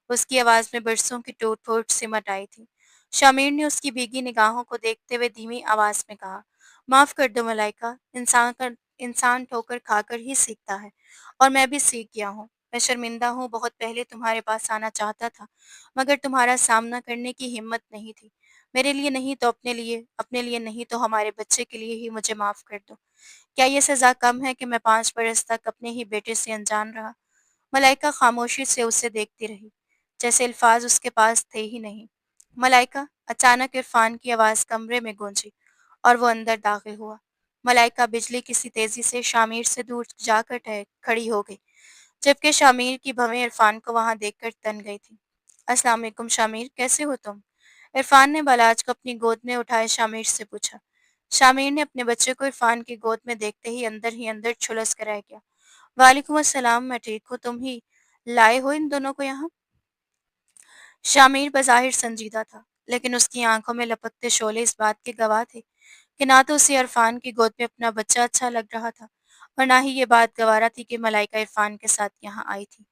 उसकी आवाज में बरसों की टूट फूट सिमट आई थी। शामिर ने उसकी भीगी निगाहों को देखते हुए धीमी आवाज में कहा, माफ कर दो मलाइका, इंसान ठोकर खाकर ही सीखता है, और मैं भी सीख गया हूँ। मैं शर्मिंदा हूँ, बहुत पहले तुम्हारे पास आना चाहता था, मगर तुम्हारा सामना करने की हिम्मत नहीं थी। मेरे लिए नहीं तो अपने लिए नहीं तो हमारे बच्चे के लिए ही मुझे माफ कर दो। क्या ये सजा कम है कि मैं 5 बरस तक अपने ही बेटे से अनजान रहा? मलाइका खामोशी से उसे देखती रही, जैसे अल्फाज उसके पास थे ही नहीं। मलाइका, अचानक इरफान की आवाज कमरे में गूंजी और वो अंदर दाखिल हुआ। मलाइका बिजली की सी तेजी से शामिर से दूर जाकर खड़ी हो गई, जबकि शामिर की भवें इरफान को वहां देखकर तन गई थी। अस्सलाम वालेकुम शामिर, कैसे हो तुम? इरफान ने बालाज को अपनी गोद में उठाए शामिर से पूछा। शामिर ने अपने बच्चे को इरफान की गोद में देखते ही अंदर झुलस कर रह गया। वालेकुम अस्सलाम, मैं ठीक हूँ, तुम ही लाए हो इन दोनों को यहाँ? शामिर बज़ाहिर संजीदा था, लेकिन उसकी आंखों में लपकते शोले इस बात के गवाह थे कि ना तो उसे इरफान की गोद में अपना बच्चा अच्छा लग रहा था, और ना ही ये बात गवारा थी कि मलाइका इरफान के साथ यहाँ आई थी।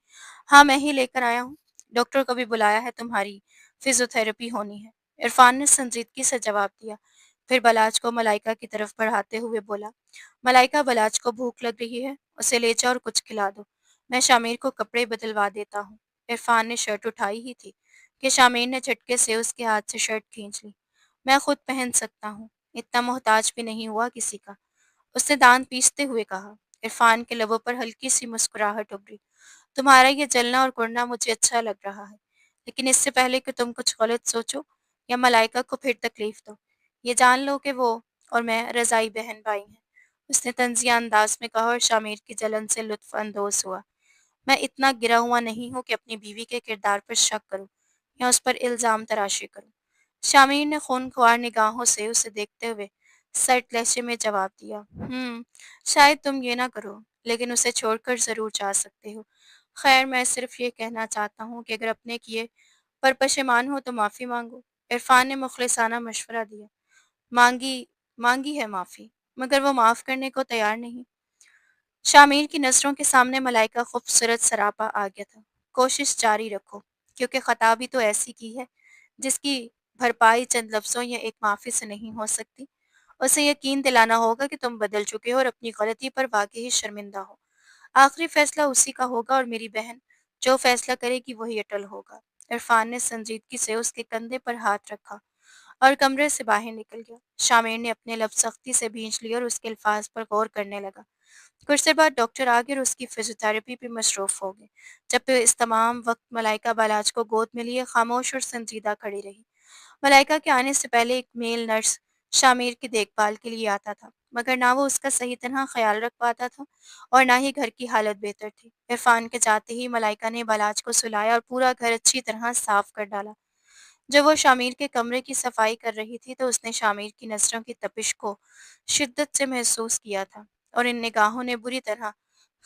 हाँ, मैं ही लेकर आया हूँ। डॉक्टर को भी बुलाया है, तुम्हारी फिजियोथेरेपी होनी है। इरफान ने संजीदगी से जवाब दिया। फिर बलाज को मलाइका की तरफ बढ़ाते हुए बोला, मलाइका, बलाज को भूख लग रही है, उसे ले जाओ और कुछ खिला दो। मैं शामिर को कपड़े बदलवा देता हूँ। इरफान ने शर्ट उठाई ही थी कि शामिर ने झटके से उसके हाथ से शर्ट खींच ली। मैं खुद पहन सकता हूँ, इतना मोहताज भी नहीं हुआ किसी का, उसने दांत पीसते हुए कहा। इरफान के लबों पर हल्की सी मुस्कुराहट उभरी। तुम्हारा ये जलना और कुड़ना मुझे अच्छा लग रहा है, लेकिन इससे पहले कि तुम कुछ गलत सोचो या मलाइका को फिर तकलीफ दो, ये जान लो कि वो और मैं रज़ाई बहन भाई हैं, उसने तंजिया अंदाज में कहा और शामिर की जलन से लुत्फ अंदोज हुआ। मैं इतना गिरा हुआ नहीं हूँ कि अपनी बीवी के किरदार पर शक करूँ या उस पर इल्ज़ाम तराशी करूँ। शामिर ने खूनख्वार निगाहों से उसे देखते हुए सर्द लहजे में जवाब दिया, शायद तुम ये ना करो, लेकिन उसे छोड़कर ज़रूर जा सकते हो। खैर, मैं सिर्फ ये कहना चाहता हूँ कि अगर अपने किए पर पशेमान हो तो माफ़ी मांगो। इरफान ने मुखलिसाना मशवरा दिया। मांगी मांगी है माफ़ी, मगर वो माफ़ करने को तैयार नहीं। शामिर की नज़रों के सामने मलाइका खूबसूरत सरापा आ गया था। कोशिश जारी रखो, क्योंकि ख़ता भी तो ऐसी की है जिसकी भरपाई चंद लफ्ज़ों या एक माफ़ी से नहीं हो सकती। उसे यकीन दिलाना होगा कि तुम बदल चुके हो और अपनी गलती पर वाकई शर्मिंदा हो। आखिरी फैसला उसी का होगा, और मेरी बहन जो फैसला करेगी वही अटल होगा। इरफान ने संजीदगी से उसके कंधे पर हाथ रखा और कमरे से बाहर निकल गया। शामिर ने अपने लफ्ज़ सख्ती से भींच लिए और उसके अल्फाज पर गौर करने लगा। कुछ देर बाद डॉक्टर आ गए और उसकी फिजियोथेरेपी पे मशरूफ हो गए, जबकि इस तमाम वक्त मलाइका बालाज को गोद में लिए खामोश और संजीदा खड़ी रही। मलाइका के आने से पहले एक मेल नर्स शामिर की देखभाल के लिए आता था, मगर ना वो उसका सही तरह ख्याल रख पाता था और ना ही घर की हालत बेहतर थी। इरफान के जाते ही मलाइका ने बालाज को सुलाया और पूरा घर अच्छी तरह साफ कर डाला। जब वो शामिर के कमरे की सफाई कर रही थी तो उसने शामिर की नज़रों की तपिश को शिद्दत से महसूस किया था, और इन निगाहों ने बुरी तरह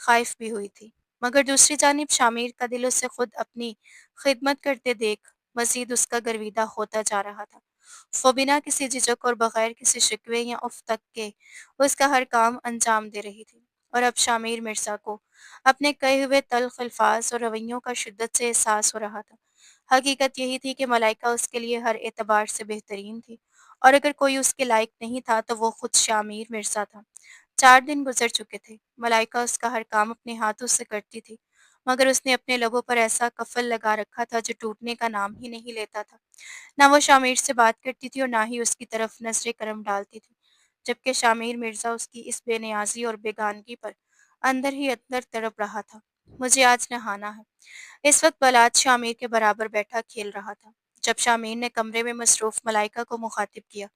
ख़ाइफ़ भी हुई थी। मगर दूसरी जानिब शामिर का दिल उसे खुद अपनी खिदमत करते देख मज़ीद उसका गर्विदा होता जा रहा था। वो बिना किसी झिझक और बगैर किसी शिकवे या उफ़ तक के उसका हर काम अंजाम दे रही थी, और अब शामिर मिर्ज़ा को अपने कहे हुए तल्ख़ अल्फ़ाज़ और रवैयों का शिद्दत से एहसास हो रहा था। हकीकत यही थी कि मलाइका उसके लिए हर एतबार से बेहतरीन थी, और अगर कोई उसके लायक नहीं था तो वो खुद शामिर मिर्ज़ा था। 4 दिन गुजर चुके थे। मलाइका उसका हर काम अपने हाथों से करती थी, मगर उसने अपने लबों पर ऐसा कफ़ल लगा रखा था जो टूटने का नाम ही नहीं लेता था। ना वो शामिर से बात करती थी और ना ही उसकी तरफ नज़रें करम डालती थी, जबकि शामिर मिर्ज़ा उसकी इस बेनियाज़ी और बेगानगी पर अंदर ही अंदर तड़प रहा था। मुझे आज नहाना है। इस वक्त बलात शामिर के बराबर बैठा खेल रहा था। जब शामिर ने कमरे में मसरूफ मलाइका को मुखातिब किया,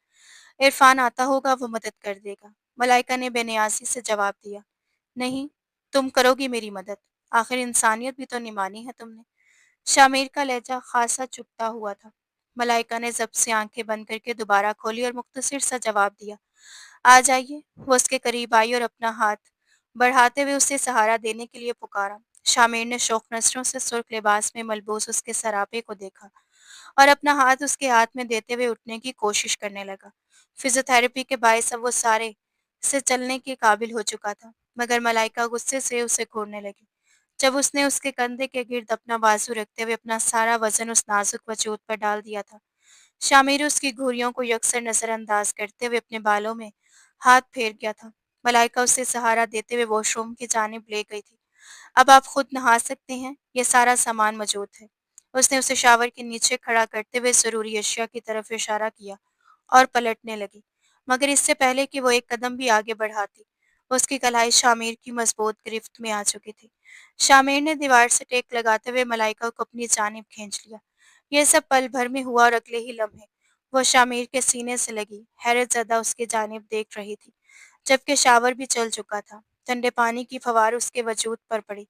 इरफान आता होगा, वो मदद कर देगा। मलाइका ने बेनियाजी से जवाब दिया, नहीं, तुम करोगी मेरी मदद। आखिर इंसानियत भी तो निभानी है तुमने। शामिर का लहजा खासा चुभता हुआ था। मलाइका ने जब से आंखें बंद करके दोबारा खोली और मुख्तसर सा जवाब दिया, आ जाइए। वो उसके करीब आई और अपना हाथ बढ़ाते हुए उसे सहारा देने के लिए पुकारा। शामिर ने शौक नजरों से सुर्ख लिबास में मलबूस उसके सरापे को देखा और अपना हाथ उसके हाथ में देते हुए उठने की कोशिश करने लगा। फिजियोथेरेपी के बायस अब वो सारे से चलने के काबिल हो चुका था, मगर मलाइका गुस्से से उसे घूरने लगी जब उसने उसके कंधे के गिर्द अपना बाजू रखते हुए अपना सारा वजन उस नाजुक वजूद पर डाल दिया था। शामिर उसकी घुरियों को यकसर नजरअंदाज करते हुए अपने बालों में हाथ फेर गया था। मलाइका उसे सहारा देते हुए वॉशरूम की जानिब ले गई थी। अब आप खुद नहा सकते हैं, ये सारा सामान मौजूद है। उसने उसे शावर के नीचे खड़ा करते हुए जरूरी अशिया की तरफ इशारा किया और पलटने लगी, मगर इससे पहले कि वो एक कदम भी आगे बढ़ाती, उसकी कलाई शामिर की मजबूत गिरफ्त में आ चुकी थी। शामिर ने दीवार से टेक लगाते हुए मलाइका को अपनी जानिब खींच लिया। यह सब पल भर में हुआ और अगले ही लम्हे वो शामिर के सीने से लगी हैरत ज़दा उसकी जानिब देख रही थी। जबकि शावर भी चल चुका था, ठंडे पानी की फवार उसके वजूद पर पड़ी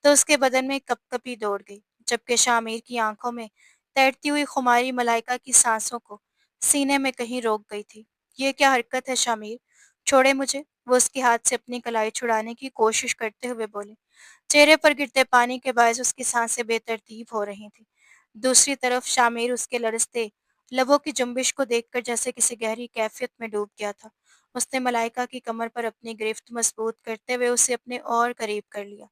तो उसके बदन में कपकपी दौड़ गई, जबकि शामिर की आंखों में तैरती हुई खुमारी मलाइका की सांसों को सीने में कहीं रोक गई थी। ये क्या हरकत है शामिर, छोड़े मुझे। वो उसके हाथ से अपनी कलाई छुड़ाने की कोशिश करते हुए बोले। चेहरे पर गिरते पानी के बायस उसकी सांसें बेतरतीब हो रही थीं। दूसरी तरफ शामिर उसके लरजते लबों की जुम्बिश को देखकर जैसे किसी गहरी कैफियत में डूब गया था। उसने मलाइका की कमर पर अपनी गिरफ्त मजबूत करते हुए उसे अपने और करीब कर लिया,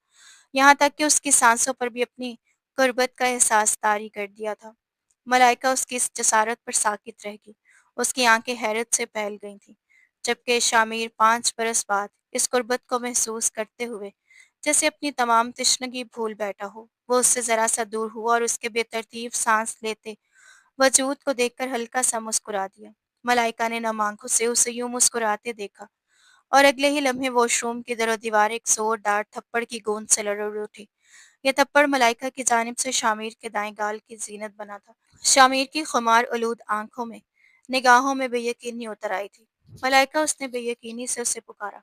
यहाँ तक कि उसकी सांसों पर भी अपनी गुर्बत का एहसास तारी कर दिया था। मलाइका उसकी इस जसारत पर साकित रह गई। उसकी आंखें हैरत से फैल गई थीं, जबकि शामिर 5 बरस बाद इस गुर्बत को महसूस करते हुए जैसे अपनी तमाम तशनगी भूल बैठा हो, वो उससे जरा सा दूर हुआ और उसके बेतरतीब सांस लेते वजूद को देखकर हल्का सा मुस्कुरा दिया। मलाइका ने नम आंखों से उसे यूं मुस्कुराते देखा और अगले ही लम्हे वॉशरूम की दरो दीवार एक जोरदार थप्पड़ की गूंज से लड़ उठी। यह थप्पड़ मलाइका की जानिब से शामिर के दाएं गाल की जीनत बना था। शामिर की खुमार आलूद आंखों में निगाहों में बेयकीनी उतर आई थी। मलाइका, उसने बेयकीनी से उसे पुकारा।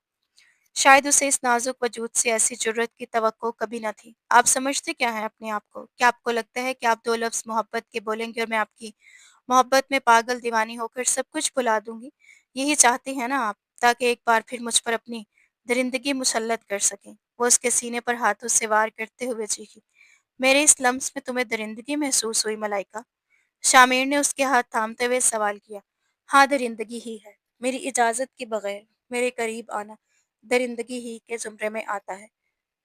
शायद उसे इस नाजुक वजूद से ऐसी जुर्रत की तवक्को कभी न थी। आप समझते क्या हैं अपने आप को? क्या आपको लगता है कि आप 2 लफ्ज़ मोहब्बत के बोलेंगे और मैं आपकी मोहब्बत में पागल दीवानी होकर सब कुछ भुला दूंगी? यही चाहते हैं ना आप, ताकि एक बार फिर मुझ पर अपनी दरिंदगी मुसल्लत कर सकें। वो उसके सीने पर हाथों से वार करते हुए चीखी, मेरे इस लम्स में तुम्हें दरिंदगी महसूस हुई मलाइका? शामिर ने उसके हाथ थामते हुए सवाल किया। हाँ, दरिंदगी ही है। मेरी इजाज़त के बगैर मेरे करीब आना दरिंदगी ही के ज़ुमरे में आता है।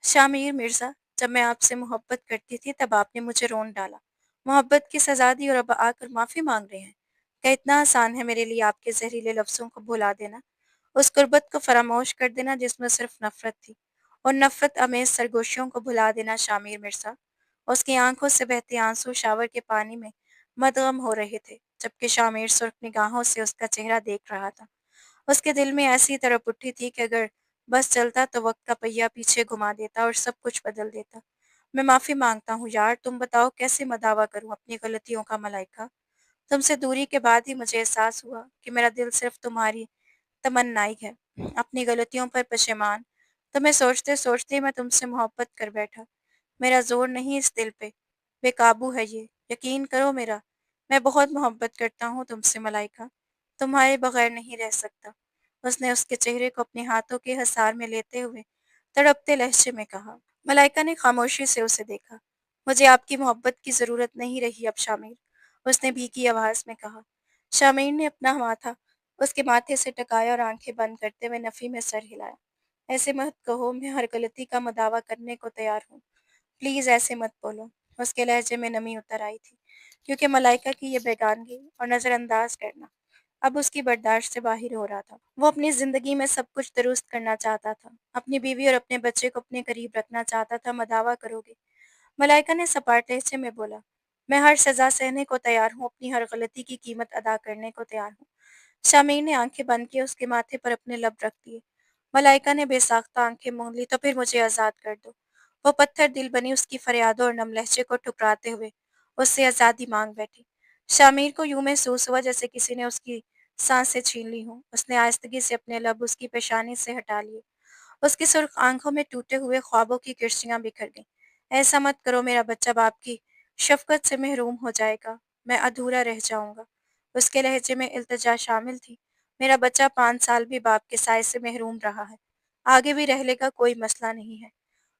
शामिर मिर्ज़ा, जब मैं आपसे मोहब्बत करती थी तब आपने मुझे रोन डाला, मोहब्बत की सज़ा दी और अब आकर माफ़ी माँग रहे हैं। क्या इतना आसान है मेरे लिए आपके ज़हरीले लफ्ज़ों को भुला देना? उस गुर्बत को फ़रामोश कर देना जिसमें सिर्फ़ नफ़रत थी, और नफ़रत आमेज़ सरगोशियों को भुला देना शामिर मिर्ज़ा। उसकी आँखों से बहते आंसू शावर के पानी में मदगम हो रहे थे, जबकि शामिर सुर्ख निगाहों से उसका चेहरा देख रहा था। उसके दिल में ऐसी तड़प उठी थी कि अगर बस चलता तो वक्त का पहिया पीछे घुमा देता और सब कुछ बदल देता। मैं माफ़ी मांगता हूँ यार, तुम बताओ कैसे मैं दावा करूँ अपनी गलतियों का मलाइका? तुमसे दूरी के बाद ही मुझे एहसास हुआ कि मेरा दिल सिर्फ तुम्हारी तमन्नाई है, अपनी गलतियों पर पशेमान। तुम्हें सोचते सोचते ही मैं तुमसे मोहब्बत कर बैठा। मेरा ज़ोर नहीं इस दिल पे, बेकाबू है ये, यकीन करो मेरा। मैं बहुत मोहब्बत करता हूँ तुमसे मलाइका, तुम्हारे बगैर नहीं रह सकता। उसने उसके चेहरे को अपने हाथों के हसार में लेते हुए तड़पते लहजे में कहा। मलाइका ने खामोशी से उसे देखा। मुझे आपकी मोहब्बत की ज़रूरत नहीं रही अब शामिर, उसने भीगी आवाज़ में कहा। शामिर ने अपना माथा उसके माथे से टकाया और आंखें बंद करते हुए नफ़ी में सर हिलाया। ऐसे मत कहो, मैं हर गलती का मदावा करने को तैयार हूँ। प्लीज़ ऐसे मत बोलो। उसके लहजे में नमी उतर आई थी, क्योंकि मलाइका की ये बेगानगी और नज़रअंदाज करना अब उसकी बर्दाश्त से बाहर हो रहा था। वो अपनी ज़िंदगी में सब कुछ दुरुस्त करना चाहता था, अपनी बीवी और अपने बच्चे को अपने करीब रखना चाहता था। मदावा करोगे? मलाइका ने सपाट लहजे में बोला। मैं हर सज़ा सहने को तैयार हूँ, अपनी हर गलती की कीमत अदा करने को तैयार हूँ। शामीर ने आंखें बंद की, उसके माथे पर अपने लब रख दिए। मलाइका ने बेसाख्ता आंखें मूंद ली। तो फिर मुझे आज़ाद कर दो। वो पत्थर दिल बनी उसकी फरियादों और नम लहजे को ठुकराते हुए उससे आज़ादी मांग बैठी। शामिर को यूं महसूस हुआ जैसे किसी ने उसकी सांसें छीन ली हों। उसने आहिस्तगी से अपने लब उसकी पेशानी से हटा लिए। उसकी सुर्ख आंखों में टूटे हुए ख्वाबों की किरचियां बिखर गईं। ऐसा मत करो, मेरा बच्चा बाप की शफकत से महरूम हो जाएगा, मैं अधूरा रह जाऊंगा। उसके लहजे में इल्तिजा शामिल थी। मेरा बच्चा 5 साल भी बाप के साय से महरूम रहा है, आगे भी रह लेगा, कोई मसला नहीं है।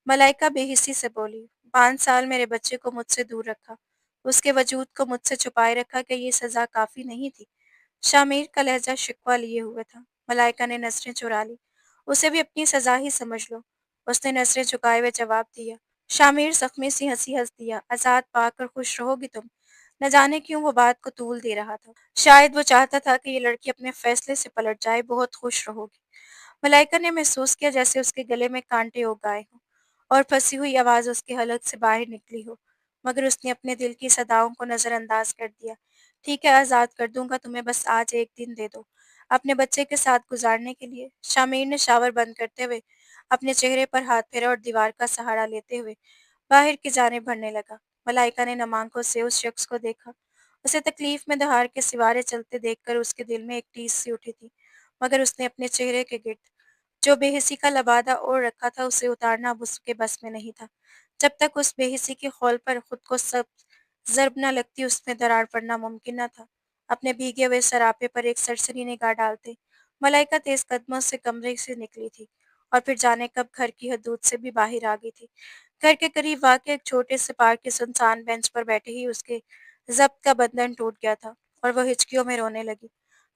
मलाइका बेहिस्सी से बोली, 5 साल मेरे बच्चे को मुझसे दूर रखा, उसके वजूद को मुझसे छुपाए रखा, कि ये सजा काफी नहीं थी? शामिर का लहजा शिकवा लिए हुए था। मलाइका ने नजरें चुरा ली। उसे भी अपनी सजा ही समझ लो। उसने नजरें झुकाए हुए जवाब दिया। शामिर जख्मी सी हंसी हंस दिया। आजाद पाकर खुश रहोगी तुम? न जाने क्यों वो बात को तूल दे रहा था। शायद वो चाहता था कि ये लड़की अपने फैसले से पलट जाए। बहुत खुश रहोगी। मलाइका ने महसूस किया जैसे उसके गले में कांटे उग आए हों और फंसी हुई आवाज उसके हलक से बाहर निकली हो, मगर उसने अपने दिल की सदाओं को नजरअंदाज कर दिया। ठीक है, आजाद कर दूंगा तुम्हें, बस आज एक दिन दे दो अपने बच्चे के साथ गुजारने के लिए। शामिर ने शावर बंद करते हुए अपने चेहरे पर हाथ फेरा और दीवार का सहारा लेते हुए बाहर की जानिब बढ़ने लगा। मलाइका ने नम आंखों से उस शख्स को देखा। उसे तकलीफ में दहाड़ के सिवारे चलते देखकर उसके दिल में एक टीस सी उठी थी, मगर उसने अपने चेहरे के गिर्द जो बेहिसी का लबादा ओढ़ रखा था उसे उतारना अब उसके बस में नहीं था। जब तक उस बेहिसी के खौल पर खुद को सब ज़र्ब न लगती उसमें दरार पड़ना मुमकिन न था। अपने भीगे हुए सरापे पर एक सरसरी निगाह डालते मलाइका तेज कदमों से कमरे से निकली थी और फिर जाने कब घर की हदूद से भी बाहर आ गई थी। घर के करीब वाक़ एक छोटे से पार्क के सुनसान बेंच पर बैठे ही उसके ज़ब्त का बंधन टूट गया था और वह हिचकियों में रोने लगी।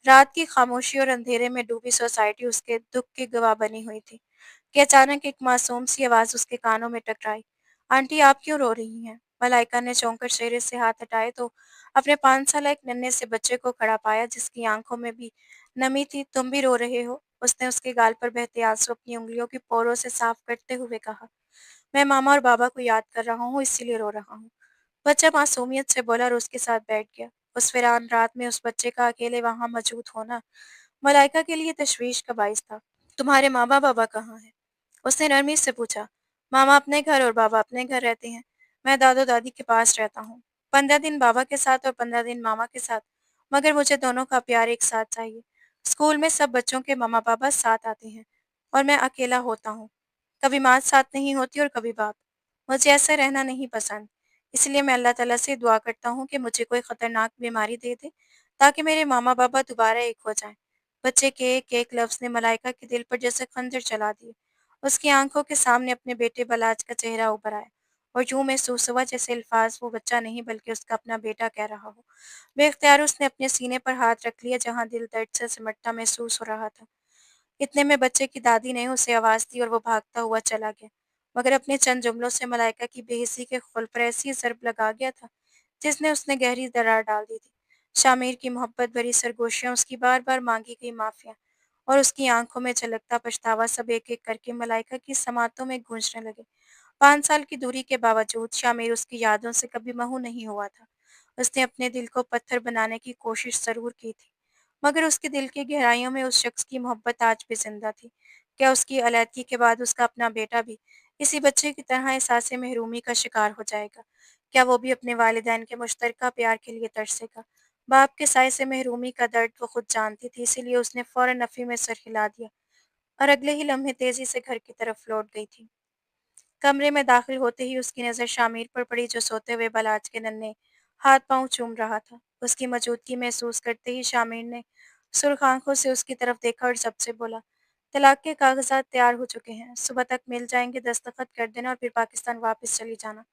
रात की खामोशी और अंधेरे में डूबी सोसाइटी उसके दुख की गवाह बनी हुई थी कि अचानक एक मासूम सी आवाज़ उसके कानों में टकराई। आंटी, आप क्यों रो रही हैं? मलाइका ने चौंक कर चेहरे से हाथ हटाए तो अपने 5 साल एक नन्हे से बच्चे को खड़ा पाया जिसकी आंखों में भी नमी थी। तुम भी रो रहे हो? उसने उसके गाल पर बहते आंसू अपनी उंगलियों की पोरों से साफ करते हुए कहा। मैं मामा और बाबा को याद कर रहा हूँ, इसीलिए रो रहा हूँ। बच्चा मासूमियत से बोला और उसके साथ बैठ गया। उस वीरान रात में उस बच्चे का अकेले वहां मौजूद होना मलाइका के लिए तशवीश का बाइस था। तुम्हारे मामा बाबा कहाँ हैं? उसने नरमी से पूछा। मामा अपने घर और बाबा अपने घर रहते हैं। मैं दादो दादी के पास रहता हूँ। 15 दिन बाबा के साथ और 15 दिन मामा के साथ, मगर मुझे दोनों का प्यार एक साथ चाहिए। स्कूल में सब बच्चों के मामा बाबा साथ आते हैं और मैं अकेला होता हूँ। कभी माँ साथ नहीं होती और कभी बाप। मुझे ऐसा रहना नहीं पसंद। इसलिए मैं अल्लाह ताला से दुआ करता हूँ कि मुझे कोई खतरनाक बीमारी दे दे ताकि मेरे मामा बाबा दोबारा एक हो जाएं। बच्चे के एक एक लफ्ज ने मलाइका के दिल पर जैसे खंजर चला दिए। उसकी आंखों के सामने अपने बेटे बलाज का चेहरा उभर आया और यूं महसूस हुआ जैसे अल्फाज वो बच्चा नहीं बल्कि उसका अपना बेटा कह रहा हो। बेख्तियार उसने अपने सीने पर हाथ रख लिया जहां दिल दर्द से सिमटता महसूस हो रहा था। इतने में बच्चे की दादी ने उसे आवाज दी और वो भागता हुआ चला गया, मगर अपने चंद जुमलों से मलाइका की बेहिसी के खुल पर ऐसी ज़र्ब लगा गया था जिसने उसने गहरी दरार डाल दी थी। शामिर की मोहब्बत भरी सरगोशियां, उसकी बार बार मांगी गई माफिया और उसकी आंखों में झलकता पछतावा सब एक एक करके मलाइका की समातों में गूंजने लगे। 5 साल की दूरी के बावजूद शामिर उसकी यादों से कभी महू नहीं हुआ था। उसने अपने दिल को पत्थर बनाने की कोशिश जरूर की थी, मगर उसके दिल की गहराइयों में उस शख्स की मोहब्बत आज भी जिंदा थी। क्या उसकी अलैदगी के बाद उसका अपना बेटा भी इसी बच्चे की तरह एहसास महरूमी का शिकार हो जाएगा? क्या वो भी अपने वालिदैन के मुश्तरका प्यार के लिए तरसेगा? बाप के साय से महरूमी का दर्द वो खुद जानती थी, इसीलिए उसने फौरन नफी में सर हिला दिया और अगले ही लम्हे तेजी से घर की तरफ लौट गई थी। कमरे में दाखिल होते ही उसकी नज़र शामिर पर पड़ी जो सोते हुए बालाज के नन्हे हाथ पांव चूम रहा था। उसकी मौजूदगी महसूस करते ही शामिर ने सुर्ख आंखों से उसकी तरफ देखा और सबसे बोला, तलाक के कागजात तैयार हो चुके हैं, सुबह तक मिल जाएंगे, दस्तखत कर देना और फिर पाकिस्तान वापस चली जाना।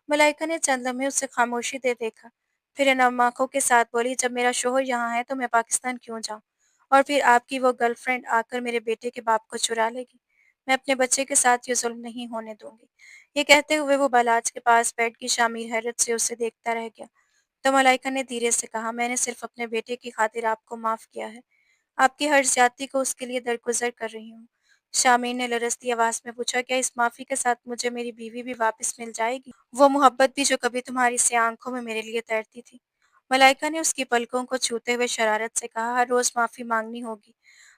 मलाइका ने चंद लम्हे उसे खामोशी दे देखा, फिर नम आंखों के साथ बोली, जब मेरा शोहर यहाँ है तो मैं पाकिस्तान क्यों जाऊँ? और फिर आपकी वो गर्लफ्रेंड आकर मेरे बेटे के बाप को चुरा लेगी। मैं अपने बच्चे के साथ ये जुल्म नहीं होने दूंगी। ये कहते हुए वो बालाज के पास बैठ गई। शामिर हैरत से उसे देखता रह गया। तो मलाइका ने धीरे से कहा, मैंने सिर्फ अपने बेटे की खातिर आपको माफ किया है। आपकी हर ज्यादती को उसके लिए दरगुजर कर रही हूँ। शामिर ने लरजती आवाज में पूछा, क्या इस माफी के साथ मुझे मेरी बीवी भी वापस मिल जाएगी? वो मोहब्बत भी जो कभी तुम्हारी सी आंखों में मेरे लिए तैरती थी? मलाइका ने उसकी पलकों को छूते हुए शरारत से कहा, हर रोज माफी मांगनी होगी,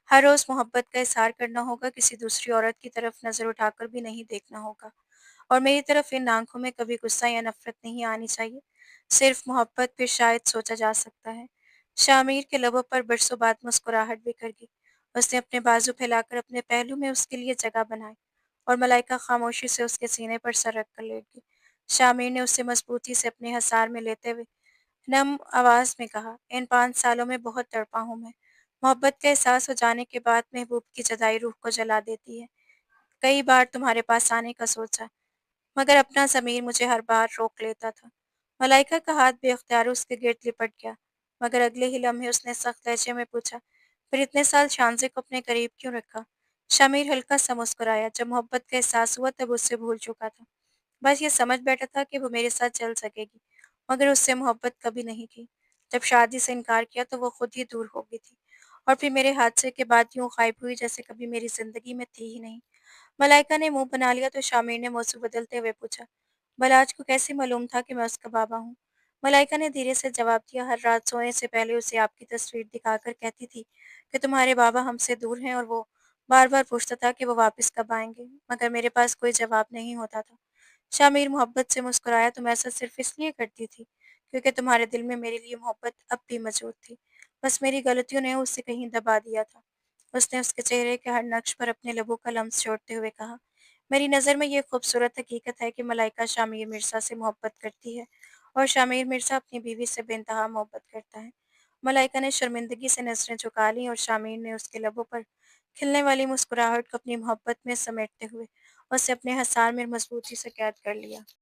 हर रोज मोहब्बत का इजहार करना होगा, किसी दूसरी औरत की तरफ नजर उठाकर भी नहीं देखना होगा। और मेरी तरफ इन आँखों में कभी गुस्सा या नफ़रत नहीं आनी चाहिए, सिर्फ़ मोहब्बत पे शायद सोचा जा सकता है। शामिर के लबों पर बरसों बाद मुस्कुराहट बिखर गई। उसने अपने बाजू फैलाकर अपने पहलू में उसके लिए जगह बनाई और मलाइका खामोशी से उसके सीने पर सर रख कर लेट गई। शामिर ने उसे मज़बूती से अपने हसार में लेते हुए नम आवाज़ में कहा, "इन 5 सालों में बहुत तड़पा हूँ मैं। मोहब्बत का एहसास हो जाने के बाद महबूब की जुदाई रूह को जला देती है। कई बार तुम्हारे पास आने का सोचा, मगर अपना ज़मीर मुझे हर बार रोक लेता था।" मलाइका का हाथ बेख्तियार उसके गिर्द लिपट गया, मगर अगले ही लम्हे उसने सख्त लहजे में पूछा, "फिर इतने साल शानज़े को अपने करीब क्यों रखा?" शमीर हल्का सा मुस्कुराया। जब मोहब्बत का एहसास हुआ तब उससे भूल चुका था। बस ये समझ बैठा था कि वो मेरे साथ चल सकेगी, मगर उससे मोहब्बत कभी नहीं की। जब शादी से इनकार किया तो वो खुद ही दूर हो गई थी और फिर मेरे हादसे के बाद यूँ गायब हुई जैसे कभी मेरी ज़िंदगी में थी ही नहीं। मलाइका ने मुँह बना लिया तो शामिर ने मौजू बदलते हुए पूछा, "भला को कैसे मालूम था कि मैं उसका बाबा हूँ?" मलाइका ने धीरे से जवाब दिया, "हर रात सोने से पहले उसे आपकी तस्वीर दिखाकर कहती थी कि तुम्हारे बाबा हमसे दूर हैं और वो बार-बार पूछता था कि वो वापस कब आएँगे, मगर मेरे पास कोई जवाब नहीं होता था।" शामिर मोहब्बत से मुस्कुराया, "तुम ऐसा सिर्फ़ इसलिए करती थी, क्योंकि तुम्हारे दिल में मेरे लिए मोहब्बत अब भी मौजूद थी। बस मेरी गलतियों ने उसे कहीं दबा दिया था।" उसने उसके चेहरे के हर नक्श पर अपने लबों का लम्स छोड़ते हुए कहा, "मेरी नज़र में ये खूबसूरत हकीकत है कि मलाइका शामिर मिर्ज़ा से मोहब्बत करती है और शामिर मिर्ज़ा अपनी बीवी से बेइंतहा मोहब्बत करता है।" मलाइका ने शर्मिंदगी से नज़रें झुका लीं और शामिर ने उसके लबों पर खिलने वाली मुस्कुराहट को अपनी मोहब्बत में समेटते हुए उसे अपने हसार में मज़बूती से कैद कर लिया।